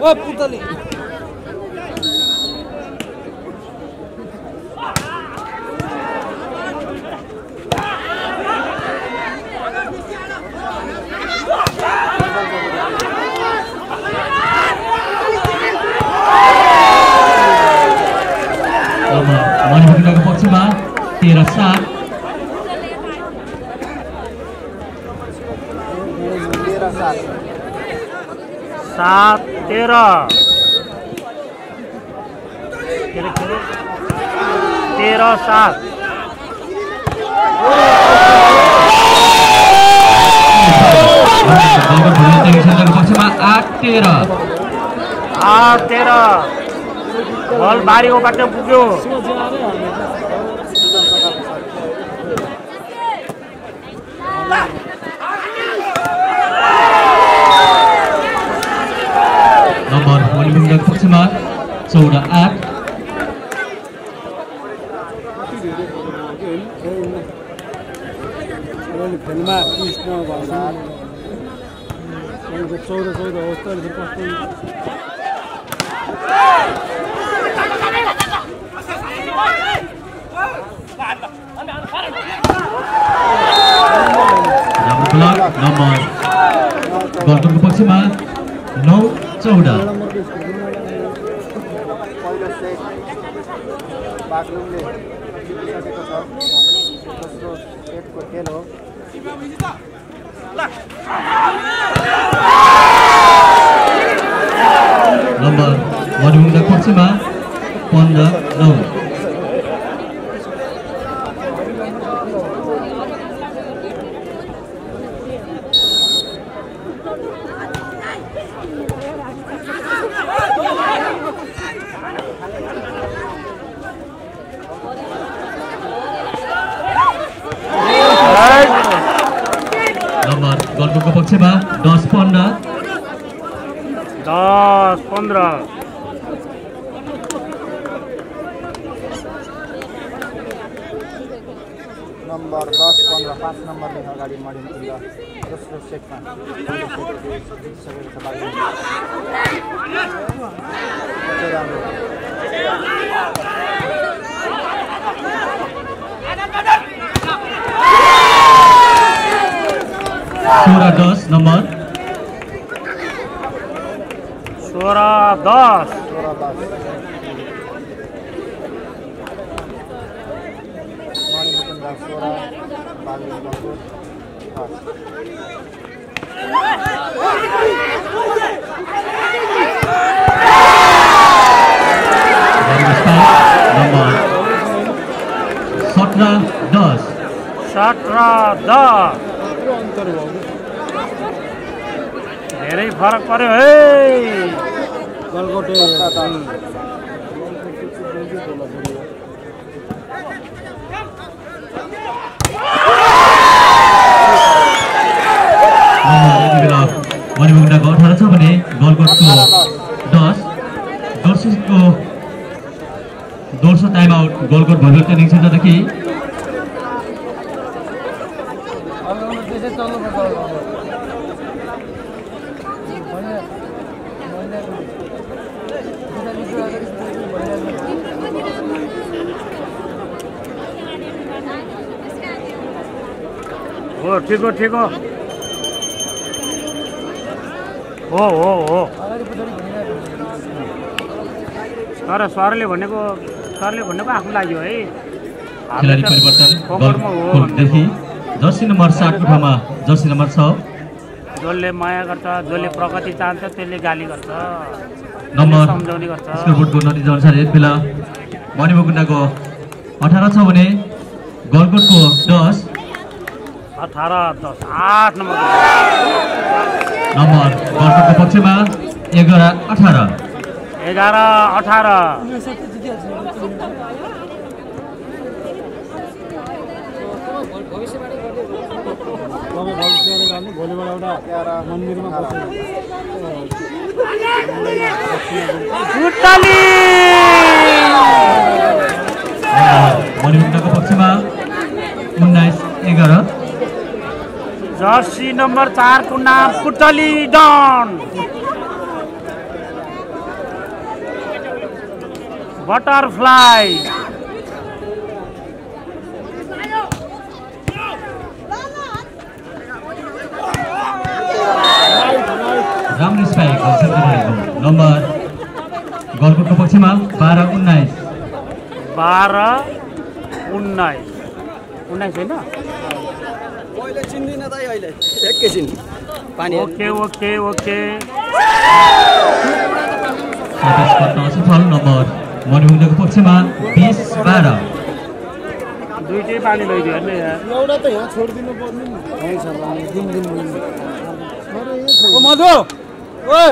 Speaker 8: ओ पुतली
Speaker 7: मणिपुरको पक्षमा 13-7
Speaker 4: 7-13 13-7
Speaker 7: पक्षमा 8-13
Speaker 4: बल बारीबाट पुग्यो
Speaker 7: नम्बर मणिपुरको पक्षमा 14-8
Speaker 8: खेलमा कृष्ण भगवान 14 अवस्था
Speaker 7: नम्बर गलको पक्षमा 9-14
Speaker 6: पहिलो सेट बागलुङले जितिसकेको छ दोस्रो सेटको खेल हो
Speaker 7: नम्बर मणिपुरको पक्षमा 15-9
Speaker 6: नम्बर
Speaker 7: नम्बर गोलकोटको पक्षमा 10-15
Speaker 6: नम्बर 10-15 5 नम्बरले अगाडि मरिन्छ दोस्रो सेटमा
Speaker 7: सोह्र 10 नम्बर
Speaker 4: 16-10
Speaker 7: नम्बर 17-10
Speaker 4: धेरै फरक पर्यो है
Speaker 8: गलकोटे
Speaker 7: मणिमुकुण्डाको 18 छ भने गलकोटको 10 दर्शकको दोस्रो time out Galkot volleyball training सेन्टरदेखि
Speaker 4: हो ठिक हो हो तर सरले भनेको आफू लाग्यो है
Speaker 7: खेलाडी परिवर्तन गलकोटदेखि जर्सी नम्बर 7 को ठाउँमा जर्सी नम्बर 6
Speaker 4: जसले माया गर्छ जसले प्रगति चाहन्छ त्यसले गाली गर्छ
Speaker 7: नम्बर
Speaker 4: सम्झाउने गर्छ
Speaker 7: स्कोरबोर्डको नतिजा अनुसार यस बेला मणिमुकुण्डाको 18 छ भने गलकोटको 10
Speaker 4: 18-10 8 नम्बर
Speaker 7: गलकोटको पक्षमा 11-18
Speaker 8: भोलिबाट एउटा मन्दिरमा
Speaker 7: मणिमुकुण्डाको पक्षमा 19-11
Speaker 4: जर्सी नम्बर 4 को नाम पुटली डन बटरफ्लाई
Speaker 7: राम्रो स्पाइक नम्बर गलकोटको पक्षमा 12-19
Speaker 4: होइन
Speaker 8: अहिले चिन्दिन त अहिले एकैछिन पानी
Speaker 4: ओके
Speaker 7: सफल नम्बर मणिमुकुण्डाको पक्षमा 20-12
Speaker 4: दुईटै पानी लैदियो हेर्नु यार
Speaker 8: एउटा त यहाँ छोडिदिनु पर्ने नि ओ मधु ओए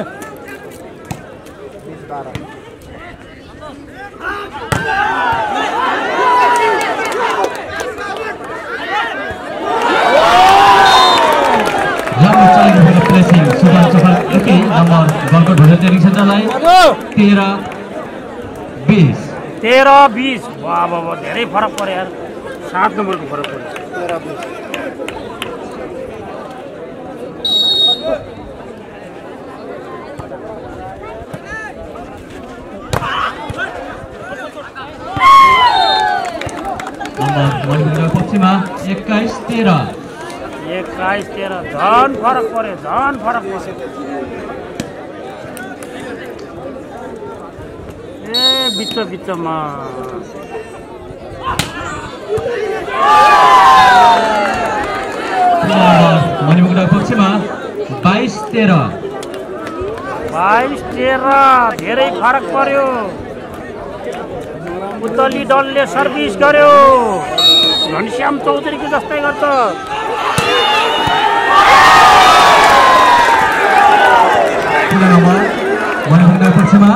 Speaker 7: राम्रो चलेको भएको प्लेसिङ सुभाष चौपालदेखि नम्बर गलकोट भलिबल ट्रेनिङ सेन्टरलाई 13-20
Speaker 4: वाह धेरै फरक पर्यो यार 7 नम्बरको फरक पर्यो
Speaker 7: नम्बर मणिमुकुण्डाको पक्षमा 21-13
Speaker 4: झन फरक पर्यो ए बिचमा
Speaker 7: मणिमुकुण्डाको पक्षमा 22-13
Speaker 4: धेरै फरक पर्यो पुतली दलले सर्भिस गर्यो घनश्याम चौधरीको जस्तै गर्छ
Speaker 7: मणिमुकुण्डाको पक्षमा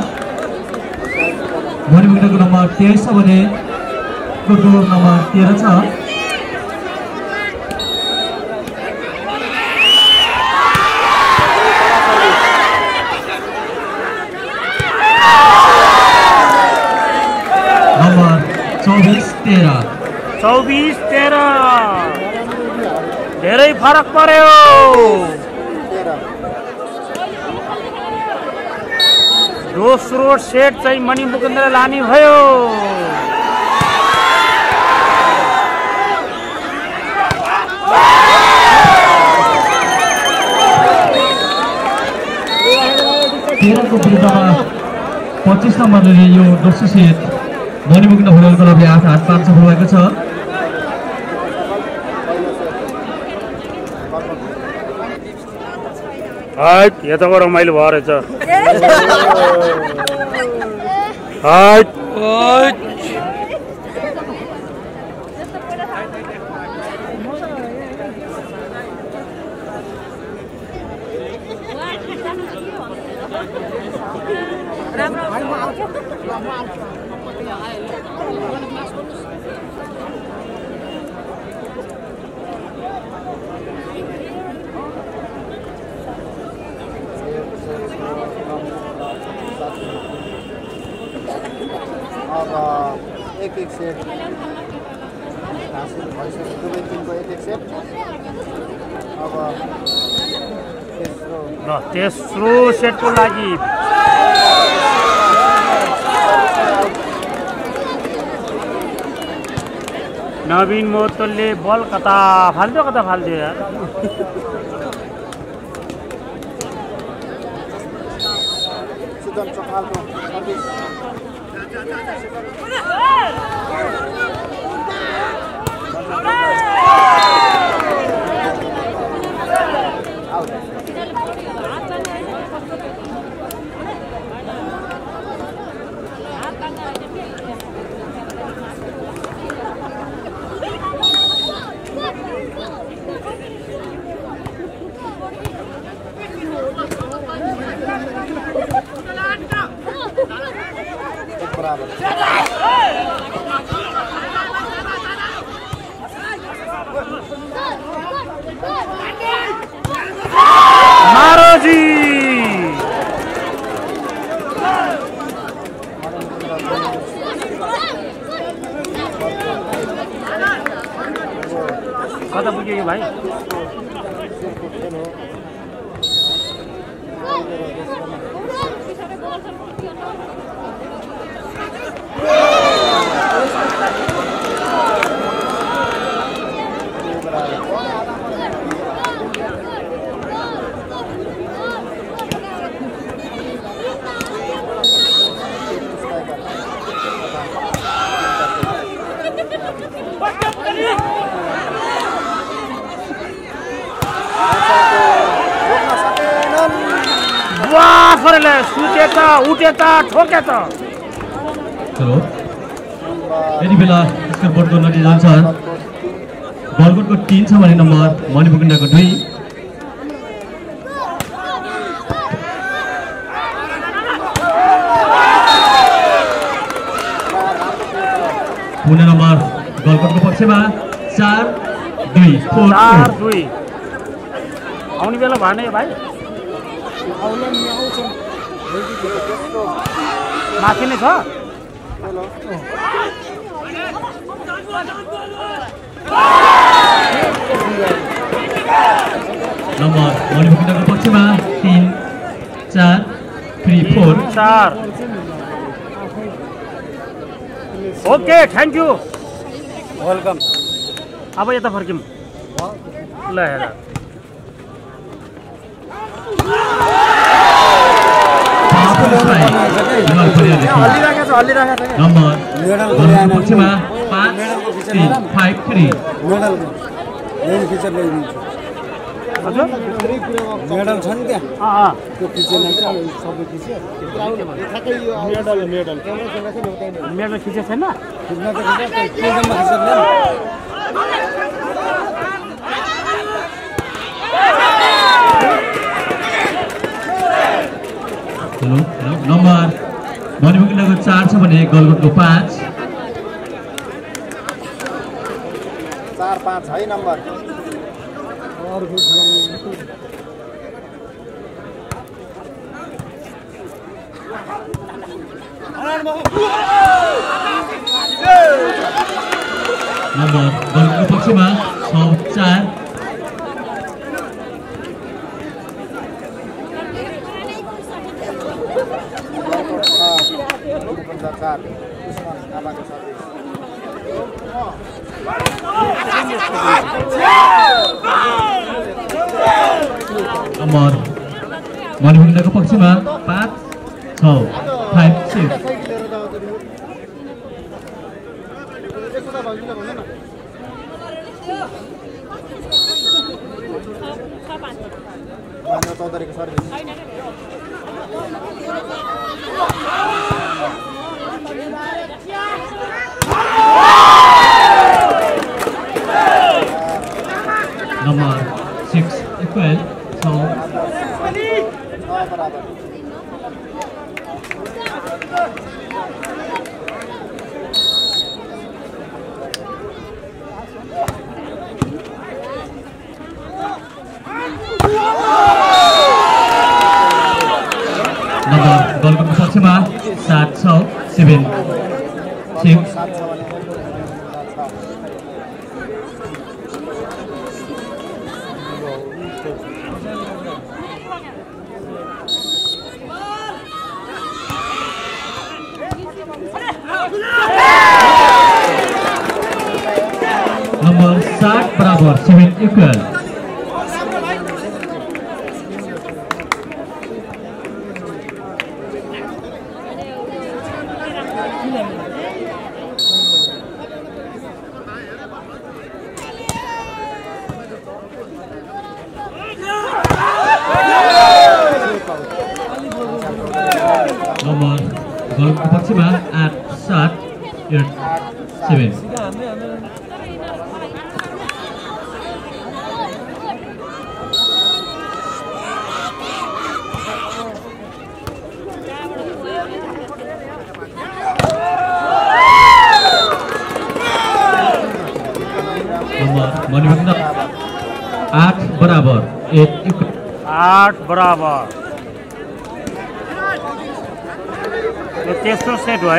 Speaker 7: 23 छ भने गोल नम्बर 13 छ। नम्बर
Speaker 4: 24-13 धेरै फरक पर्यो। दोस्रो सेट चाहिँ मणिमुकुन्दले लाने भयो।
Speaker 7: को विरुद्धमा 25 नम्बरले यो दोस्रो सेट मणिमुकुन्द फुटबल क्लबले 8-8 पार्न सफल भएको छ।
Speaker 4: यताको रमाइलो भयो रहेछ।
Speaker 6: अब एक सेट हासिल भइसक्यो दुवै टिमको एक सेट। अब
Speaker 4: तेस्रो सेटको लागि नवीन मोहतोलले बल कता फाल्दियो यार।
Speaker 6: सुजन चौहानको सर्भिस
Speaker 4: मारोजी कता पुग्यो यो भाइ? सुतेता उठेता ठोकेता।
Speaker 7: चलो यति बेला स्कोरबोर्डको नतिजा अनुसार गलकोटको 3 छ भने नम्बर मणिमुकुन्दको 2। पुणे नम्बर गलकोटको पक्षमा 4-2
Speaker 4: 4-2 आउने बेला भने भाइ माथि नै छ।
Speaker 7: नम्बर मणिमुकुन्दको पक्षमा 3-4
Speaker 4: ओके थ्याङ्क यू वेलकम। अब यता फर्क्यौँ ल हेर
Speaker 8: मेडल छ नि त्यहाँ त्यो खिचेन सबै खिच्यो
Speaker 4: मेडल खिचेको छैन
Speaker 8: खिच्न त केजनमा खिच्दैन।
Speaker 7: नम्बर मणिमुखिण्डाको 4 छ भने गलगोटको 5
Speaker 6: 4-5 है नम्बर
Speaker 7: नम्बर गलगोटको पक्षमा 6-4 नम्बर मणिमुखिण्डाको पक्षमा 5-6 5-6
Speaker 6: चौधरीको सर्भिस
Speaker 7: नम्बर 6 इक्वल 6
Speaker 6: बराबर
Speaker 7: नम्बर गलगोटको पक्षमा 7-6 7-6 नम्बर 7 बराबर 7 इक्वल नम्बर गलगोटको पक्षमा 8-7 8-7 नम्बर मणिमुखिण्डा 8 बराबर
Speaker 4: 8 बराबर यो तेस्रो सेट हो है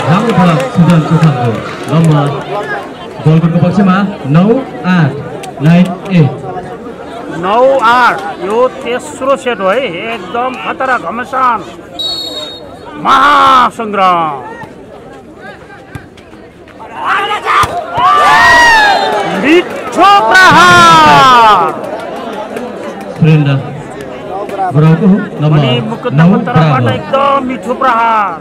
Speaker 7: राम्रो फरक सुजन चौथाको नम्बर गलगोटको पक्षमा 9-8 9-8
Speaker 4: 9-8 यो तेस्रो सेट हो है एकदम खतरा घमासान महासंग्राम मिठो प्रहार
Speaker 7: सुरेन्द्र बराबरको नम्बर 9 बराबर
Speaker 4: एकदम मिठो प्रहार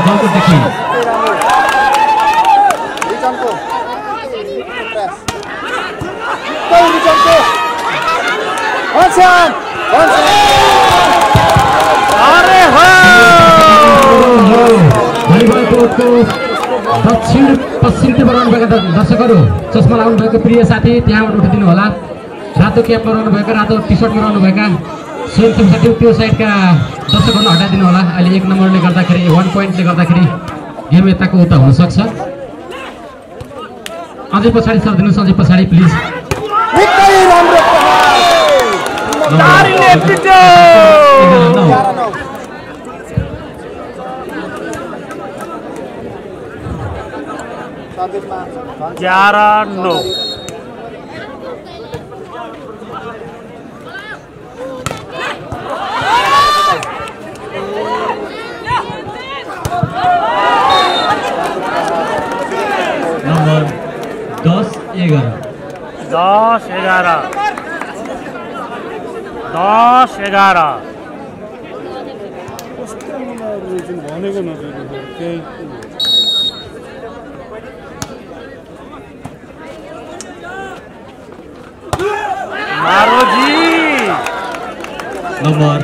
Speaker 7: गलगोटदेखि दक्षिण पश्चिमतिर रहनुभएका दर्शकहरू चस्मा लगाउनुभएको प्रिय साथी त्यहाँबाट उठिदिनु होला रातो क्यापमा रहनुभएका रातो टी सर्टमा रहनुभएका स्वयंसेवक साथी त्यो साइडका दर्शकहरू हटाइदिनु होला अहिले 1 नम्बरले गर्दाखेरि 1 पोइन्टले गर्दाखेरि गेम यताको उता हुनसक्छ अझै पछाडि सर्दिनुहोस् अझै पछाडि प्लिज
Speaker 4: ग्यारह 9
Speaker 7: नम्बर
Speaker 4: 10-11
Speaker 8: भनेको नदिनु केही
Speaker 4: मारोजी
Speaker 7: नम्बर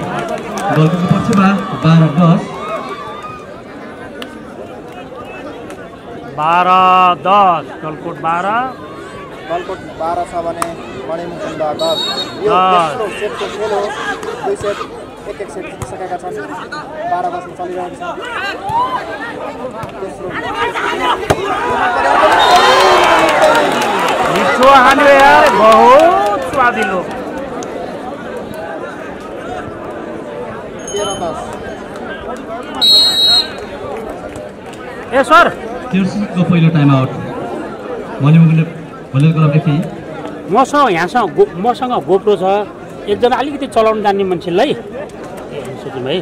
Speaker 7: गोलको पक्षमा 12-10
Speaker 4: 12-10 गलकोट 12
Speaker 6: गलकोट 12 छ भने मणिमुकुन्द 10 यो तेस्रो सेटको खेल हो 2 सेट एक सेट जितिसकेका छन् 12-10 मा चलिरहेको छ तेस्रो
Speaker 4: मिठो हान्यो यार बहुत स्वादिलो
Speaker 6: 13-10
Speaker 4: ए सर
Speaker 7: तेर्सोको पहिलो टाइम आउट मणिमुकुन्द भलिबल क्लबदेखि
Speaker 4: मसँग गोप्रो छ एकजना अलिकति चलाउन जान्ने मान्छेलाई सुजिम है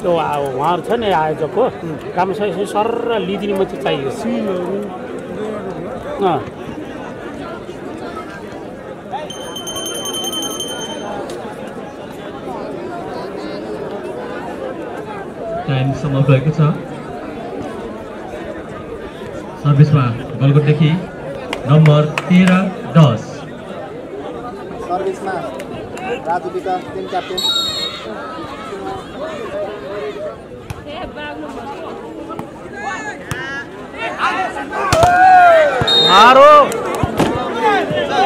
Speaker 4: त्यो उहाँहरू छ नि आयोजकको राम्रोसँग यसो सर लिदिने मान्छे चाहियो
Speaker 7: टाइम समाप्त भएको छ सर्भिसमा गलकोटदेखि नम्बर 13-10
Speaker 6: सर्भिसमा राजु विका टिम क्याप्टेन
Speaker 4: मारो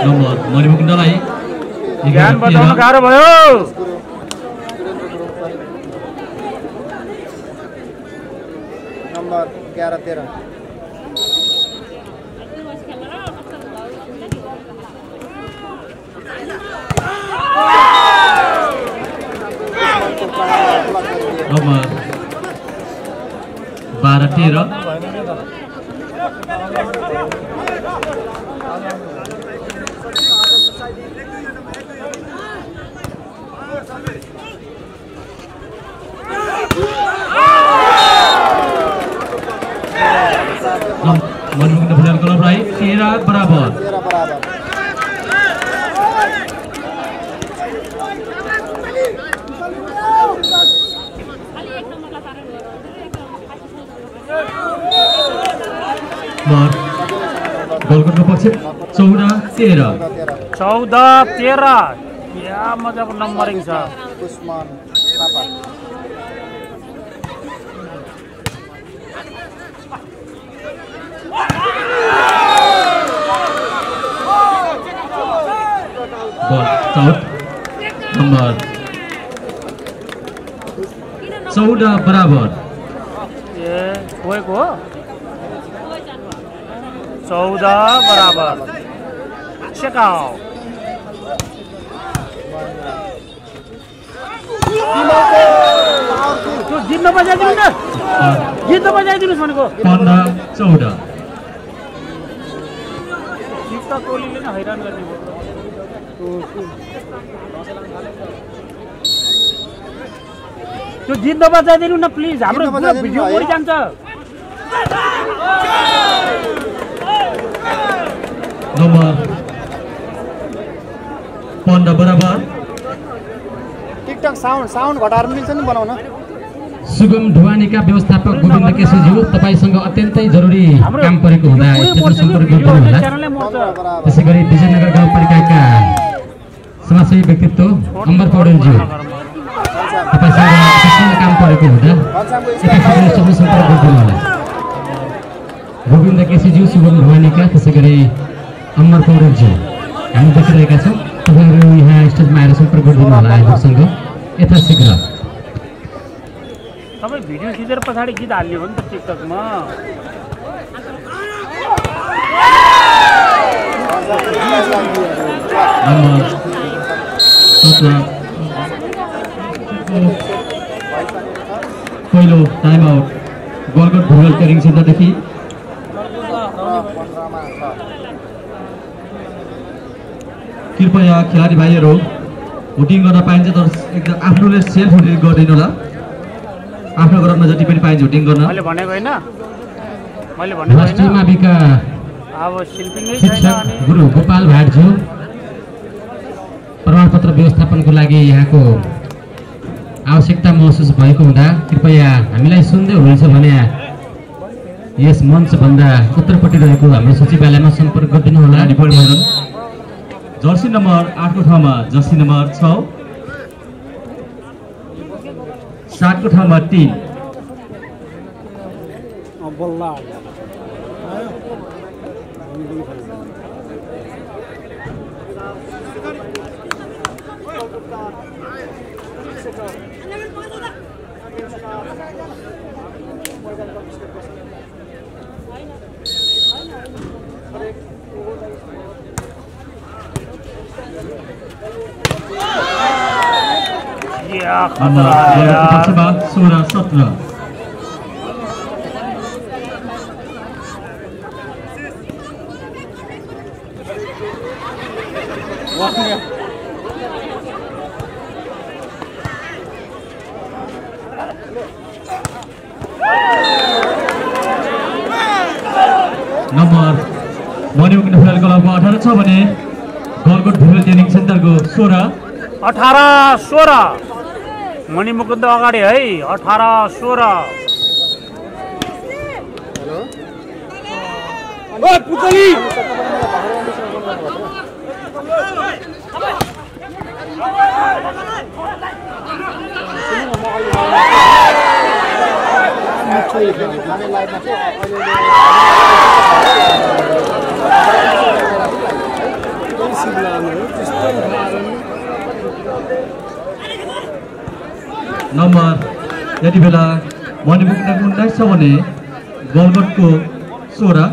Speaker 7: नम्बर मणिमुकुन्दलाई
Speaker 4: ज्ञान बताउन गाह्रो भयो
Speaker 6: नम्बर 11-13
Speaker 7: नम्बर 12-13 मणिमुकुन्द भलिबल क्लबलाई 13-13 गलकोटको पक्ष 14-13
Speaker 4: क्या मजाको नम्बरिङ छ
Speaker 6: उस्मान थापा
Speaker 7: बल आउट नम्बर 14-14
Speaker 4: ए गएको हो 14-14 सेकाओ त्यो जित नबजाइदिनु न जित नबजाइदिनुहोस् भनेको
Speaker 7: 15-14
Speaker 4: जित टोलीले नै हैरान गर्ने भयो त्यो जित नबजाइदिनु न प्लिज हाम्रो भिडियो पढि जान्छ
Speaker 7: नम्बर 15-15
Speaker 6: टिकटक साउन्ड घटाएर मिल्छ नि बनाउन
Speaker 3: सुगम ढुवानीका व्यवस्थापक गोविन्द केसीज्यू तपाईसँग अत्यन्तै जरुरी काम परेको हुँदा स्टेटमा सम्पर्क गर्नुहोला त्यसै गरी विजयनगर गाउँपालिकाका समाजसेवी व्यक्तित्व अमर पौडेलज्यू तपाईसँग विशेष काम परेको हुँदा यथाशीघ्र सम्पर्क गर्नुहोला गोविन्द केसीज्यू सुगम ढुवानीका त्यसै गरी अमर पौडेलज्यू हामी देखिरहेका छौँ तपाईँहरू यहाँ स्टेजमा आएर सम्पर्क गरिदिनु होला आयोजकसँग यथाशीघ्र
Speaker 4: तपाईँ भिडियो खिचेर पछाडि गीत हाल्ने हो नि त टिकटकमा
Speaker 7: पहिलो time out Galkot volleyball training सेन्टरदेखि कृपया खेलाडी भाइहरू हुटिङ गर्न पाइन्छ तर एकदम आफ्नोले सेल्फ हुटिङ गरिदिनु होला आफ्नो ग्राउन्डमा जति पनि पाइन्छ हुटिङ गर्न
Speaker 4: मैले भनेको होइन अब शिल्पी नै छैन
Speaker 3: शिक्षक गुरु गोपाल भाटज्यू प्रमाणपत्र व्यवस्थापनको लागि यहाँको आवश्यकता महसुस भएको हुँदा कृपया हामीलाई सुन्दै हुनुहुन्छ भने यस मञ्चभन्दा उत्तरपट्टि रहेको हाम्रो सचिवालयमा सम्पर्क गरिदिनु होला।
Speaker 7: जर्सी नम्बर 8 को ठाउँमा जर्सी नम्बर 6, 7 को ठाउँमा 3,
Speaker 4: खतरा
Speaker 7: 16-17। नम्बर मणिमुकुन्द फुटबल क्लबको 18 छ भने गलकोट भुइँवेल ट्रेनिङ सेन्टरको
Speaker 4: 18-16 मणिमुकुन्द अगाडि है 18-16।
Speaker 7: नम्बर यति बेला मणिमुकुन्दको 19 छ भने गलकोटको 16।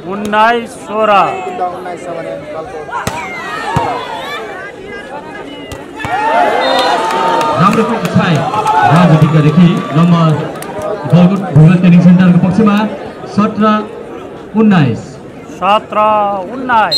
Speaker 4: 19-16
Speaker 7: राम्रो पिछाइ राजनीतिकादेखि नम्बर गलकोट भुइँवेल ट्रेनिङ सेन्टरको पक्षमा 17-19।
Speaker 4: 17-19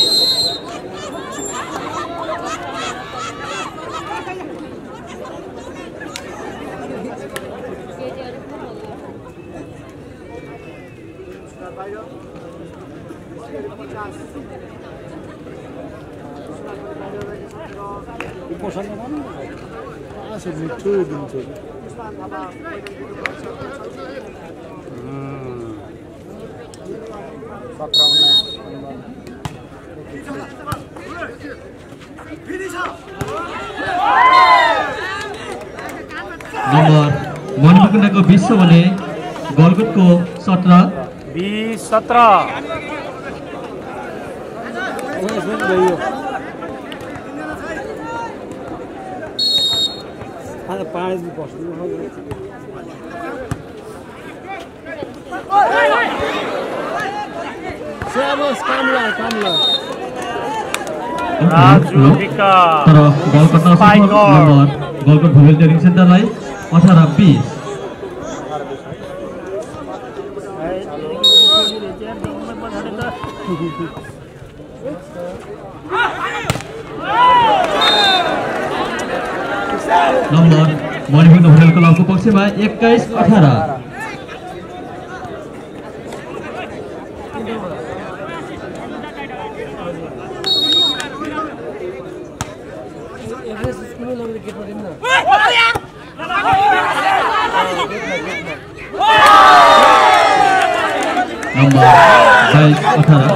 Speaker 7: नम्बर मणिमुकुन्दको 20 छ भने गलकोटको 17।
Speaker 4: 20-17
Speaker 7: तर Galkot भुइँवेल training सेन्टरलाई 18-20। Number Manimukund football क्लबको पक्षमा 21-18। नम्बर 22-18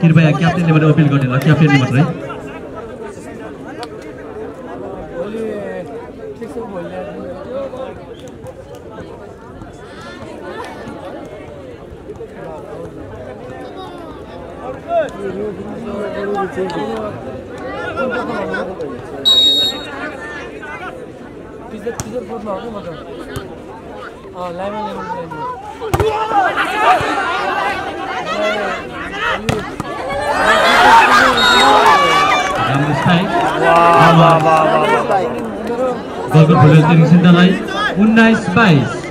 Speaker 7: कृपया क्याप्टेनले मात्रै अपिल गर्ने ल, क्याप्टेनले मात्रै। गलकोट भुइँवेल ट्रेनिङ सेन्टरलाई 19-22।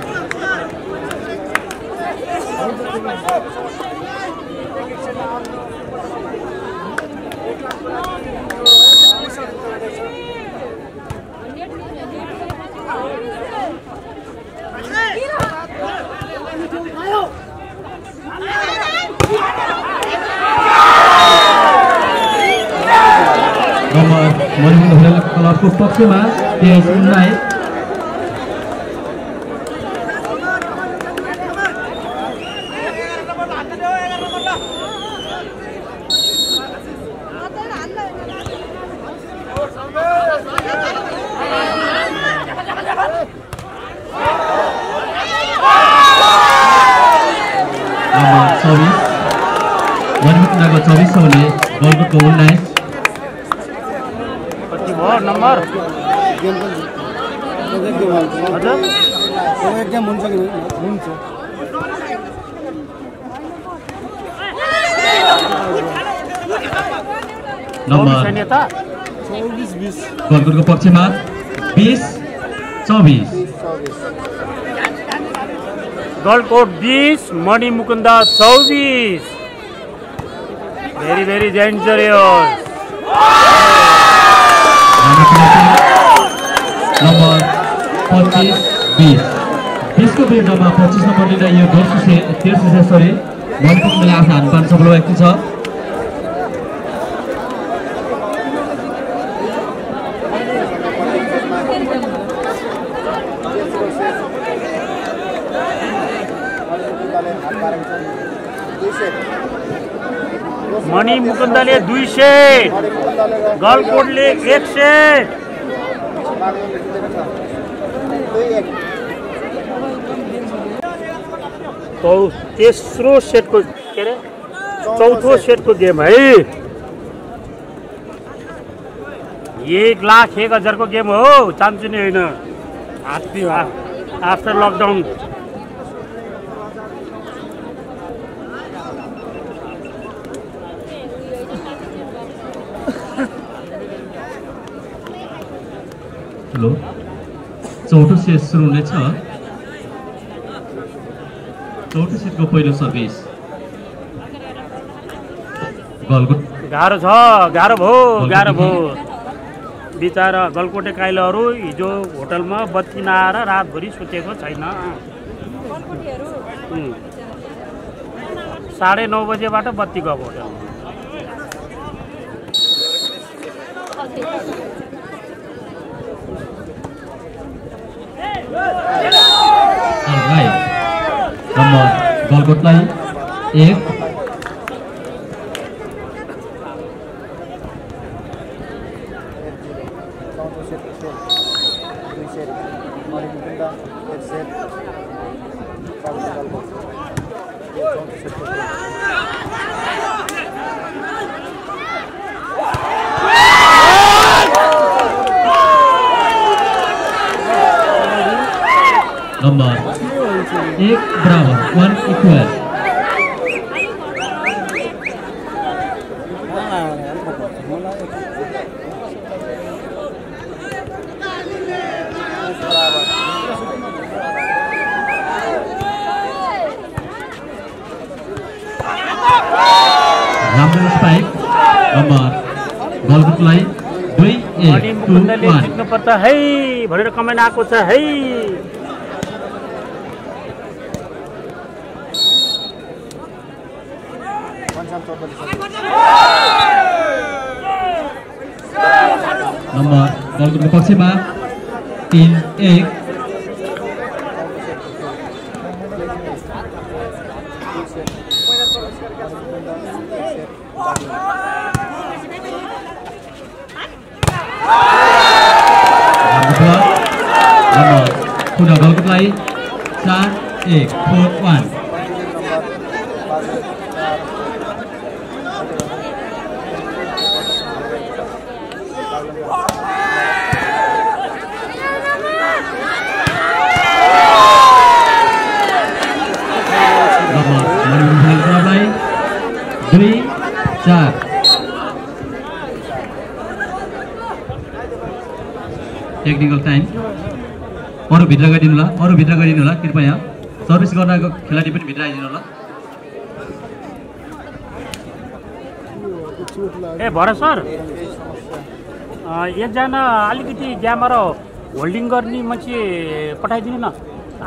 Speaker 7: मणिमुकुन्द भुइँला क्लबको पक्षमा 23-19 मणिमुकुन्दको 24 हुने गलकुटको 19
Speaker 4: कति भयो नम्बर
Speaker 8: एकदम हुन्छ कि हुन्छ
Speaker 7: नम्बर
Speaker 8: 24-20
Speaker 7: गलकुटको पक्षमा 20-24
Speaker 4: Galkot 20 Manimukund 24 very dangerous
Speaker 7: number 25-20 को विरुद्धमा 25 नम्बर लिँदा यो तेर्सो सेसरी मणिपुरले आफ्नो हातपान सफल भएको छ
Speaker 4: मणिमुकुन्दले 2 सेट गलकोटले 1 सेट तेस्रो सेटको के अरे चौथो सेटको गेम है 1,01,000 को गेम हो चान्चुनी होइन आफ्टर लकडाउन
Speaker 7: चौथो सेट सुरु हुनेछ चौथो सेटको पहिलो सर्भिस गलकोट
Speaker 4: गाह्रो भयो बिचारा गलकोटे काइलाहरू हिजो होटलमा बत्ती नआएर रातभरि सुतेको छैन 9:30 बजेबाट बत्ती गएको होटल
Speaker 7: नम्बर गलकोटलाई 1 नम्बर 1 बराबर 1 इक्वल राम्रो स्पाइक नम्बर गलकुटलाई 2-1
Speaker 4: जित्नु पर्छ है भनेर कमेन्ट आएको छ है
Speaker 7: नम्बर गलकुटको पक्षमा 3-1 नम्बर पुनः गलकुटलाई 4-1 4-1 2-4 टेक्निकल टाइम अरू भित्र गरिदिनु होला कृपया सर्भिस गर्नको खेलाडी पनि भित्र आइदिनु होला
Speaker 4: ए भरत सर एकजना अलिकति क्यामेरा होल्डिङ गर्ने मान्छे पठाइदिनु न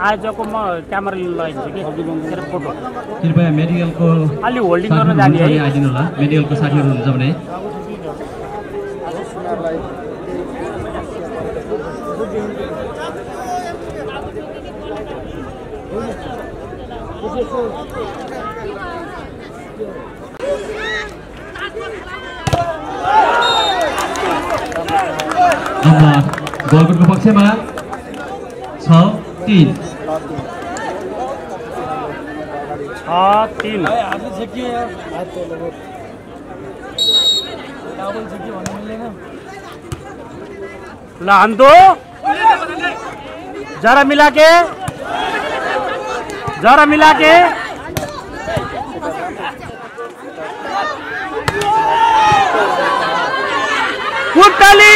Speaker 4: आजको म क्यामेरा लिन लगाइदिन्छु कि मेरो फोटो
Speaker 7: कृपया मेडिकलको
Speaker 4: अलि होल्डिङ गर्न जाने है
Speaker 7: आइदिनु होला मेडिकलको साथीहरू हुनुहुन्छ भने
Speaker 6: उनीहरूलाई
Speaker 7: गोलकोटको पक्षमा 6-3
Speaker 4: ल हान्दो जरा मिला के कुट्टली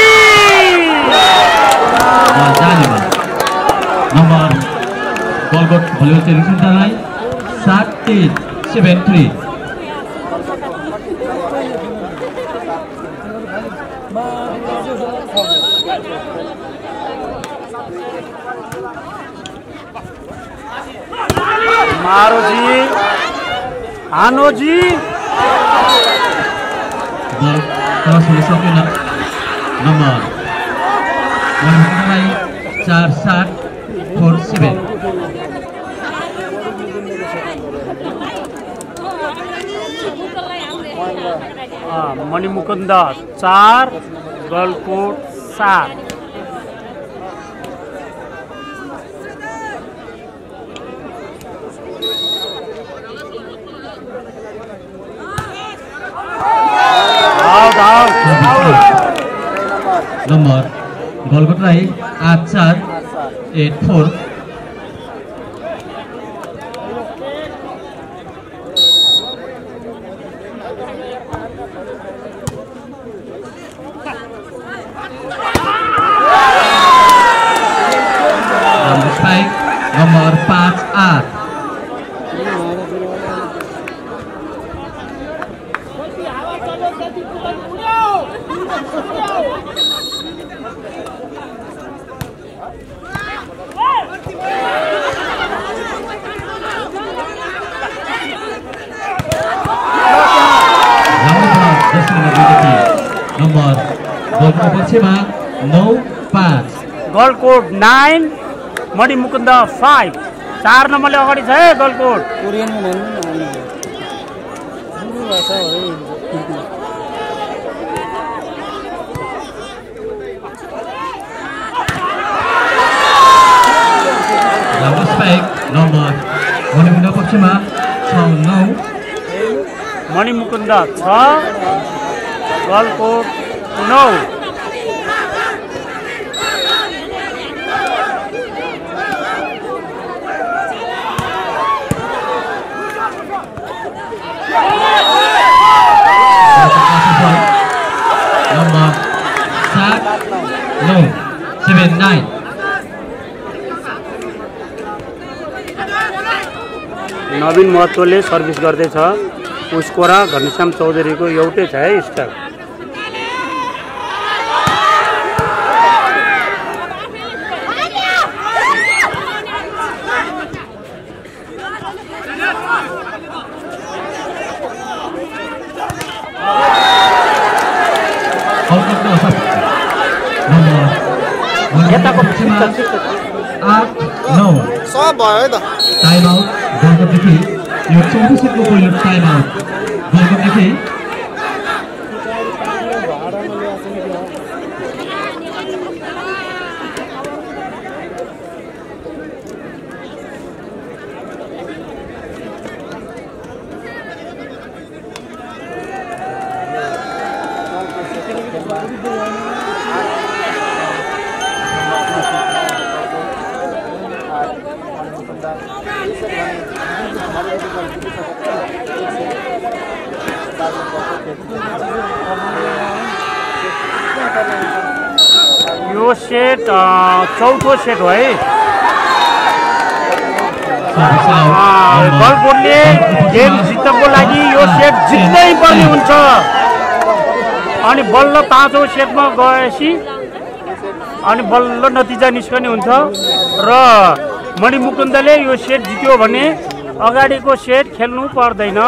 Speaker 7: नम्बर गोलकोट भलिबल ट्रेनिङ सेन्टरलाई 7-3
Speaker 4: मारो जी आनो जी
Speaker 7: क्रस हुन सकेन नम्बर 4-7
Speaker 4: मणिमुकुन्द 4 गलकोट 7
Speaker 7: नम्बर गोलकोटलाई 8-4 नम्बर 5-8 नम्बर गोलकोटको पक्षमा 9-5
Speaker 4: गलकोट 9 मणिमुकुन्द 5 4 नम्बरले अगाडि छ है गलकोट
Speaker 7: राम्रो स्पाइक नम्बर मणिमुकुन्द पक्षमा 6-9
Speaker 4: मणिमुकुन्द 6 गलकोट 9
Speaker 7: नम्बर 7-9
Speaker 4: नवीन महत्वले सर्भिस गर्दैछ उसको र घनश्याम चौधरीको एउटै छ है स्टाफ
Speaker 7: यताको 8-9
Speaker 6: सब भयो है त
Speaker 7: टाइम आउट गोलकोटदेखि यो 34 सेटको पहिलो टाइम आउट गोलकोटदेखि
Speaker 4: यो सेट चौथो सेट हो है गलकोटले गेम जित्नको लागि यो सेट जित्नै पर्ने हुन्छ अनि बल्ल पाँचौं सेटमा गएपछि अनि बल्ल नतिजा निस्कने हुन्छ र मणिमुकुन्दले यो सेट जित्यो भने अगाडिको सेट खेल्नु पर्दैन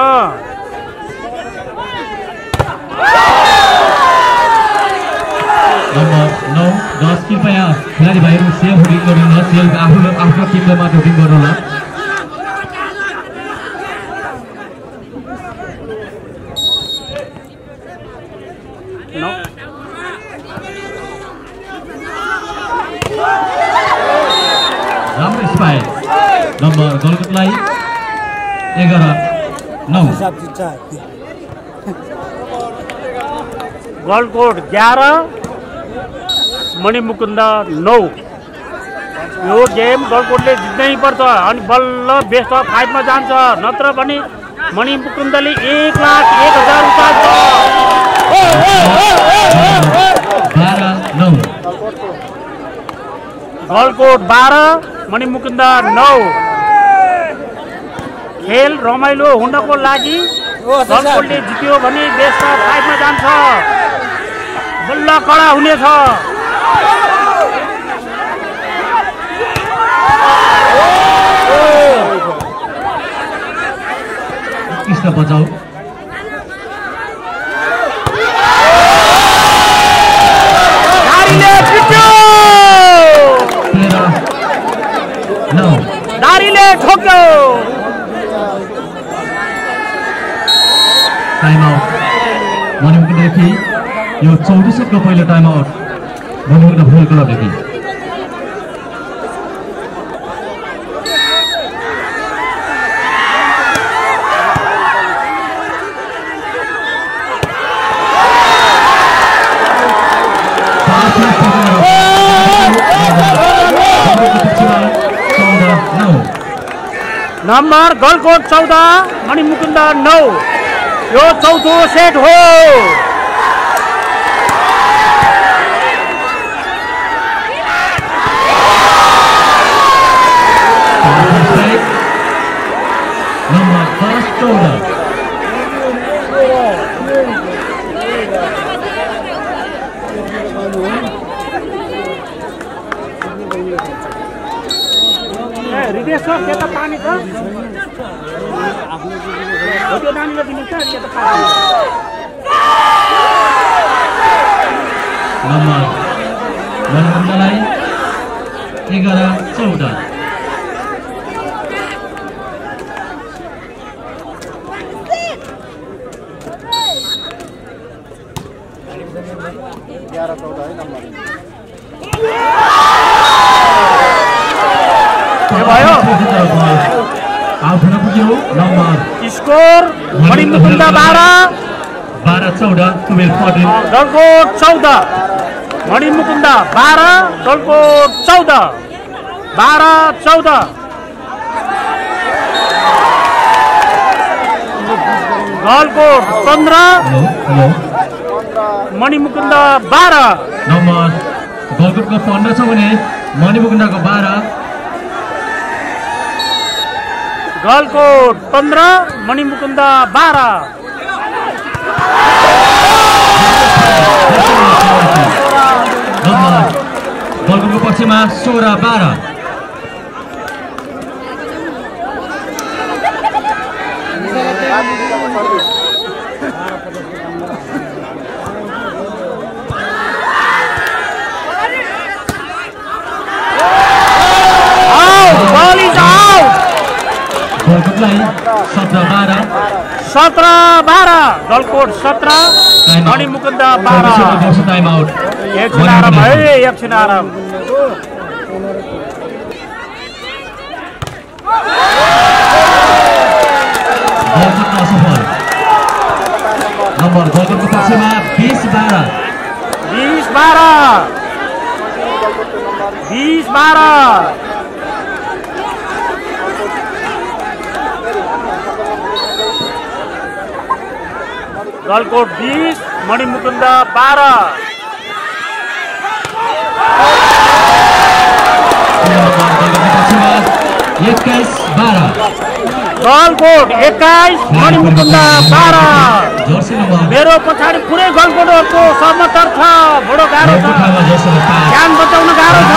Speaker 7: कृपया खेलाडी भाइहरू सेल्फ होल्डिङ गर्नुहोला, सेल्फ आफ्नो टिमलाई मात्र होल्डिङ गर्नुहोला। राम्रो स्पाइक नम्बर गलकुटलाई 11-9।
Speaker 4: गलकोट 11 मणिमुकुन्द 9। यो गेम गलकोटले जित्नै पर्छ अनि बल्ल बेस्ट अफ 5 मा जान्छ, नत्र भने मणिमुकुन्दले 1,01,000 उतार्छ।
Speaker 7: 12-9।
Speaker 4: गलकोट 12 मणिमुकुन्द 9। खेल रमाइलो हुनको लागि गलकोटले जित्यो भने बेस्ट अफ 5 मा जान्छ, बल्ल कडा हुनेछ।
Speaker 7: कृष्ण बचाउ
Speaker 4: दारीले ठोक्यो।
Speaker 7: टाइम आउट मणिमुकुन्ददेखि यो 34 सेटको पहिलो टाइम आउट मणिमुकुन्द फुटबल क्लबदेखि।
Speaker 4: नम्बर गलकोट 14 मणिमुकुन्द 9। यो चौथो सेट हो।
Speaker 7: नम्बर 14
Speaker 4: रिदेश छ त्यता पानी छ, त्यो नानीले दिनु छ त्यता पानी।
Speaker 7: नम्बर मणिमुकुन्दलाई 11-14।
Speaker 4: स्कोर मणिमुकुन्द
Speaker 7: 12-14।
Speaker 4: गलकोट 14 मणिमुकुन्द 12 गलकोट 14 12-14। गलकोट 15 मणिमुकुन्द 12।
Speaker 7: नम्बर गलकोटको 15 छ भने मणिमुकुन्दको 12।
Speaker 4: गलकोट 15 मणिमुकुन्द 12।
Speaker 7: नम्बर गलकोटको पक्षमा 16-12। गलकोटलाई 17-12।
Speaker 4: 17-12 गलकोट 17 मणिमुकुन्द 12।
Speaker 7: Time out.
Speaker 4: एकछिन आराम है, एकछिन आराम।
Speaker 7: नम्बर गलकोटको पक्षमा 20-12।
Speaker 4: 20-12 गलकोट 20 मणिमुकुन्द 12। गलकोट 21 मणिमुकुन्द 12। मेरो पछाडि पुरै गलकोटको समर्थन छ, बडो गाह्रो छ, ध्यान बचाउन गाह्रो छ।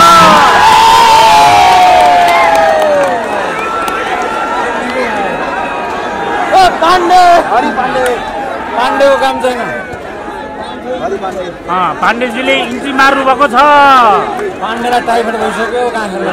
Speaker 8: पाण्डे हरि पाण्डे पाण्डेको काम छैन।
Speaker 4: पाण्डेजीले इन्ट्री मार्नु भएको छ।
Speaker 8: पाण्डेलाई टाइफाइड भइसक्यो कहाँ खेल्नु।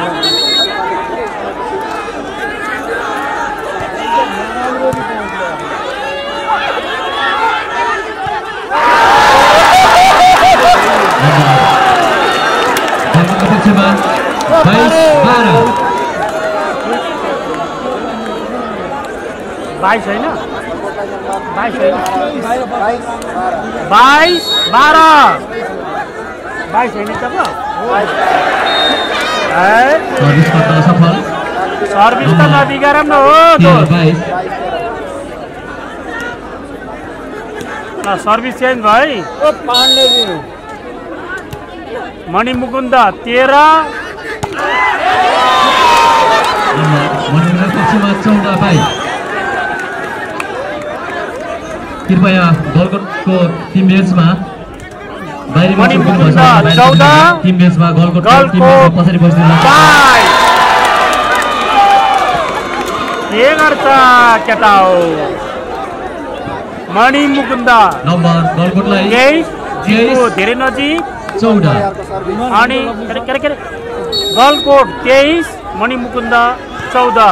Speaker 4: बाइस होइन 22 होइन 22 होइन सर्भिस त नदिएर न हो सर्भिस चेन्ज भयो। मणिमुकुन्द 13
Speaker 7: कृपया गलकोटको टिम बेन्चमा
Speaker 4: मणिमुकुन्द 14
Speaker 7: टिम बेन्चमा गलकोटको टिम बेन्चमा पछाडि बस्दिनु।
Speaker 4: के गर्छ केटा हो मणिमुकुन्द
Speaker 7: नम्बर गलकोटलाई
Speaker 4: 23 धेरै नजिक
Speaker 7: 14
Speaker 4: अनि के गलकोट 23 मणिमुकुन्द 14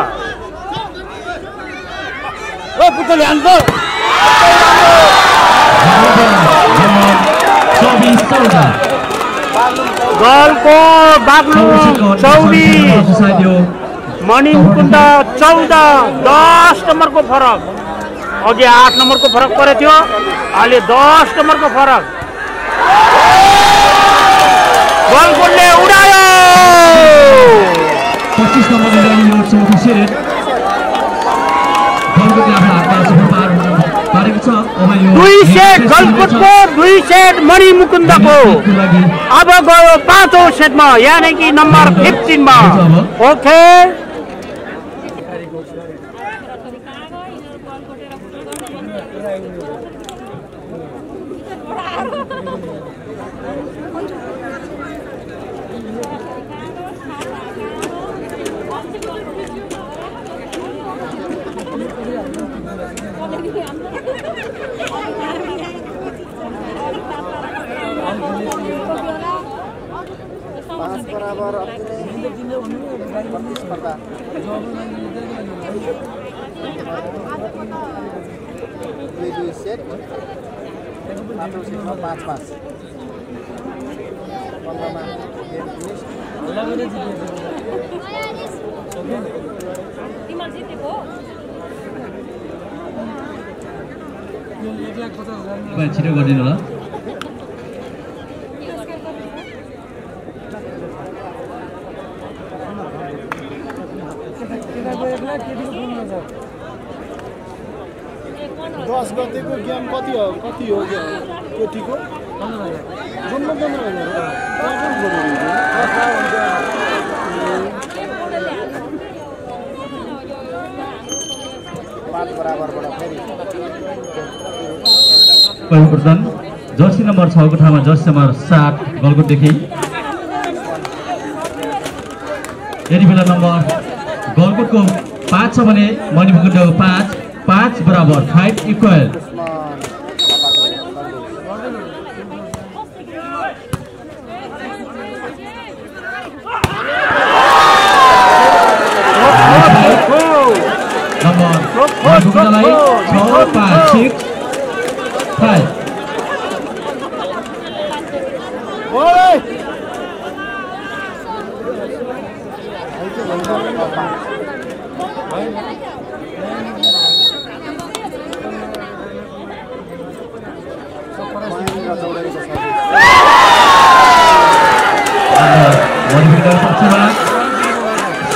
Speaker 8: ओ पुतली हान्छ
Speaker 4: गलकोट बाग्लुङ 24 मणिमुकुन्द 14 10 नम्बरको फरक। अघि 8 नम्बरको फरक परेको थियो अहिले 10 नम्बरको फरक। गलकोटले उडायो
Speaker 7: 25 नम्बरले यो चौथो सेट गलकोटले आफ्नो हातमा सफल पारेको छ। अब यो
Speaker 4: 2 सेट गलकोटको 2 सेट मणिमुकुन्दको। अब गयो 5औं सेटमा यानी कि नम्बर 15 मा। ओके
Speaker 6: बराबर प्रतिस्पर्धा दुई सेट 5औं सेटमा 5-5 15मा गेम फिनिश।
Speaker 7: छिटो गरिदिनु होला।
Speaker 8: दस गतेको गेम कति हो केटीको जुन
Speaker 6: 5 बराबरबाट फेरि
Speaker 7: परिवर्तन जर्सी नम्बर 6 को ठाउँमा जर्सी नम्बर 7 गलकोटदेखि। यति बेला नम्बर गलकोटको 5 छ भने मणिमुकुन्दको 5 बराबर 5 इक्वल। नम्बर मणिमुकुन्दलाई 6-5-6-5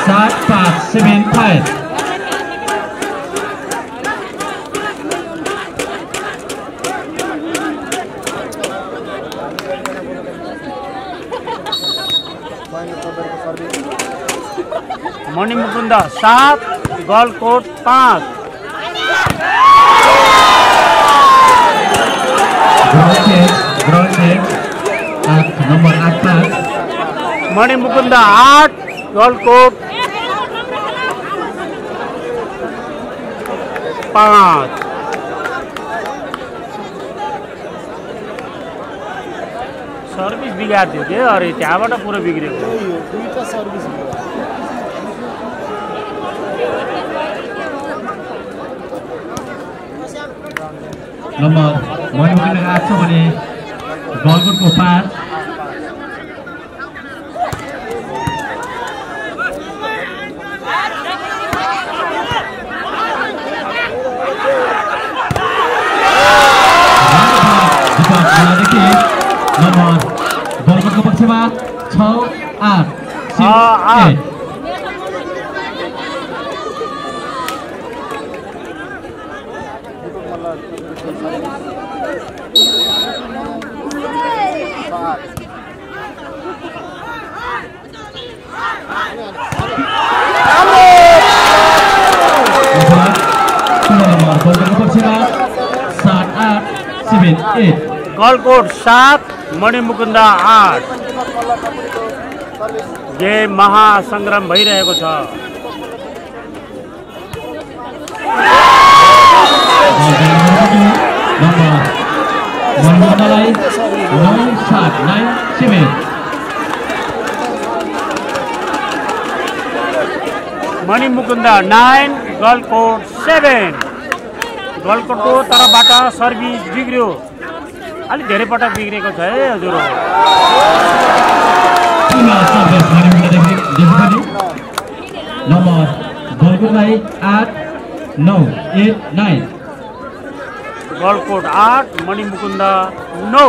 Speaker 7: 7-5-7-5
Speaker 4: मणिमुकुन्द 7 गलकोट 5
Speaker 7: नम्बर 8
Speaker 4: मणिमुकुन्द 8 गलकोट 5 सर्भिस बिगारिदियो के अरे त्यहाँबाट पुरो बिग्रेको
Speaker 8: दुईटा सर्भिस
Speaker 7: नम्बर मणिमुकुन्द आएको छ भने गलकोटको पार नम्बर गलकोटको पक्षमा 6-8
Speaker 4: गलकोट 7 मणिमुकुन्द 8 गेम महासंग्राम भइरहेको छ मणिमुकुन्द 9 गलकोट 7 गलकोटको तर्फबाट सर्भिस बिग्रियो अलि धेरै पटक बिग्रेको छ है हजुर
Speaker 7: नम्बर गलकोटलाई 8-9
Speaker 4: गलकोट 8 मणिमुकुन्द 9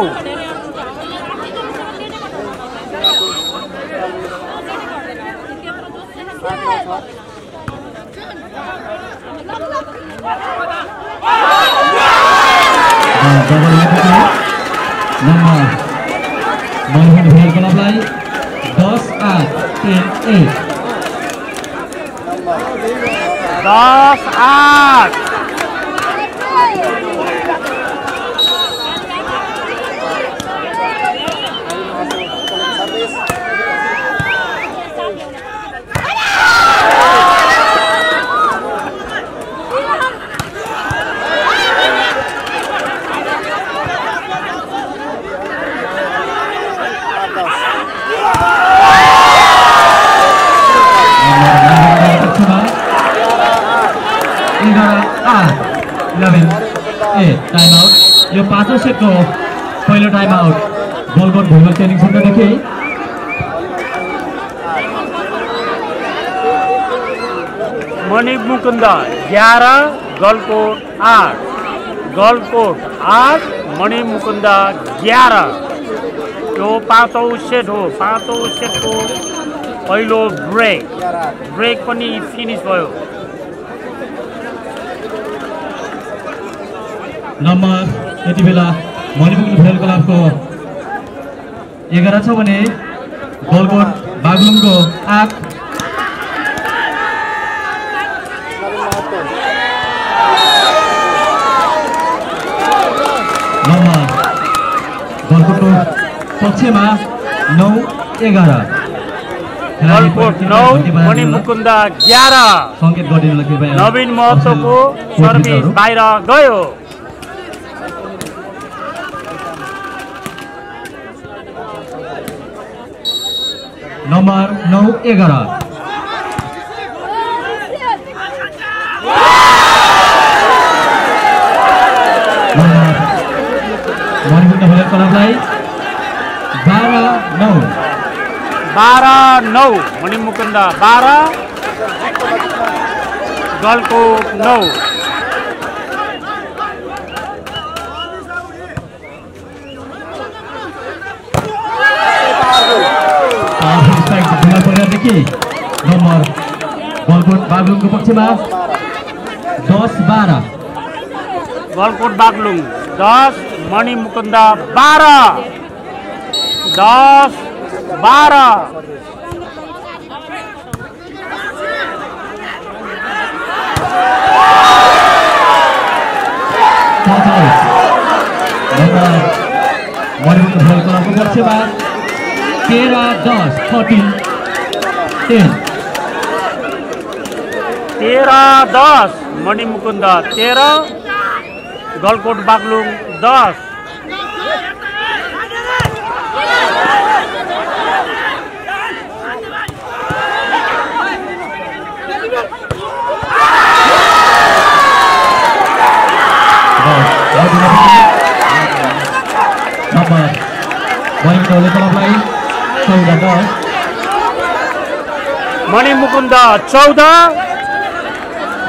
Speaker 7: नम्बर मणिमुकुन्द खेल क्लबलाई 10-8
Speaker 4: 10-8
Speaker 7: टाइम आउट यो पाँचौं सेटको पहिलो टाइम आउट गलकोट भुइँगल ट्रेनिङ सेन्टरदेखि
Speaker 4: मणिमुकुन्द 11 गलकोट 8 गलकोट 8 मणिमुकुन्द 11 यो पाँचौं सेट हो पाँचौं सेटको पहिलो ब्रेक पनि फिनिस भयो
Speaker 7: नम्बर यति बेला मणिमुकुन्द खेल क्लबको 11 छ भने गलकोट बागलुङको 8 नम्बर गलकोटको पक्षमा 9-11
Speaker 4: गलकोट 9 मणिमुकुन्द 11
Speaker 7: संकेत गरिदिनुलाई कृपया
Speaker 4: नवीन महतोको सर्भिस बाहिर गयो
Speaker 7: नम्बर 9-11 मणिमुकुन्द खेल क्लबलाई
Speaker 4: 12-9 मणिमुकुन्द 12 गलकोट 9
Speaker 7: नम्बर गलकोट बागलुङको पक्षमा 10-12
Speaker 4: गलकोट बागलुङ 10 मणिमुकुन्द 12 10-12
Speaker 7: मणिमुकुन्द खेल क्लबको पक्षमा 13-10
Speaker 4: 13-10 मणिमुकुन्द 13 गलकोट बागलुङ 10
Speaker 7: भोले क्लबलाई 14-10।
Speaker 4: मणिमुकुन्द 14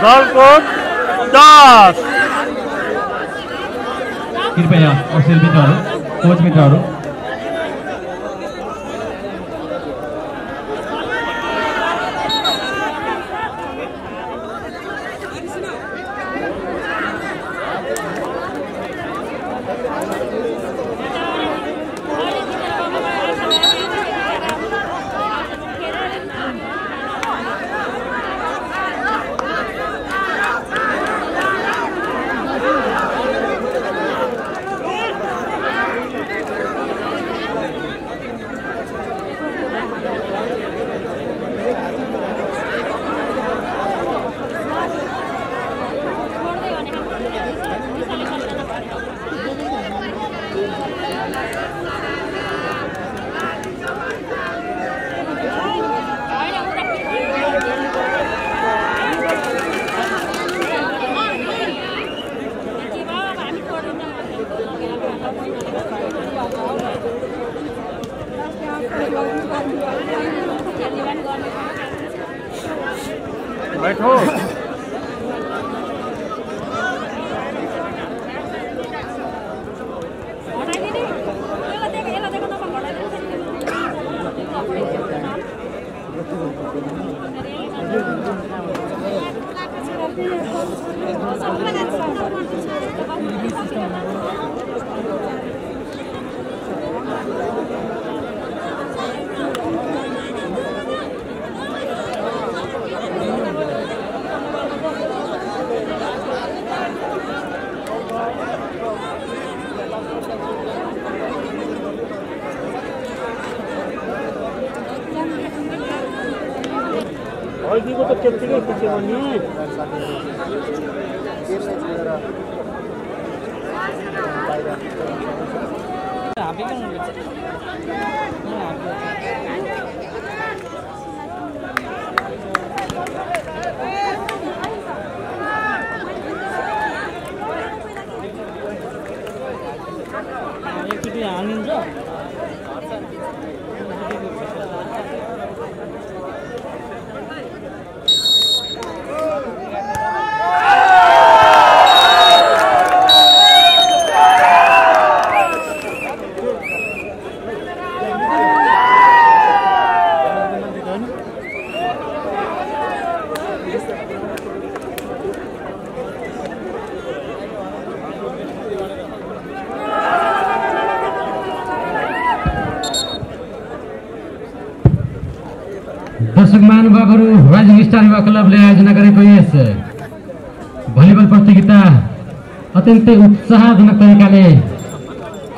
Speaker 4: गलकोट 10।
Speaker 7: कृपया अफिसियल मित्रहरू, कोच मित्रहरू
Speaker 4: बैठो। अहिलेको त त्यत्तिकै पुग्यो भने एकचोटि हानिन्छ।
Speaker 3: दर्शक महानुभावहरू, राइजिङ स्टार युवा क्लबले आयोजना गरेको यस भलिबल प्रतियोगिता अत्यन्तै उत्साहजनक तरिकाले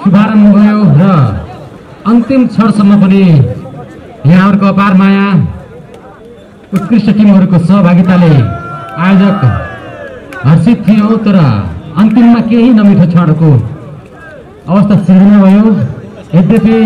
Speaker 3: शुभारम्भ भयो र अन्तिम क्षणसम्म पनि यहाँहरूको अपार माया, उत्कृष्ट टिमहरूको सहभागिताले आयोजक हर्षित थियो। तर अन्तिममा केही नमिठो क्षणको अवस्था सृजना भयो। यद्यपि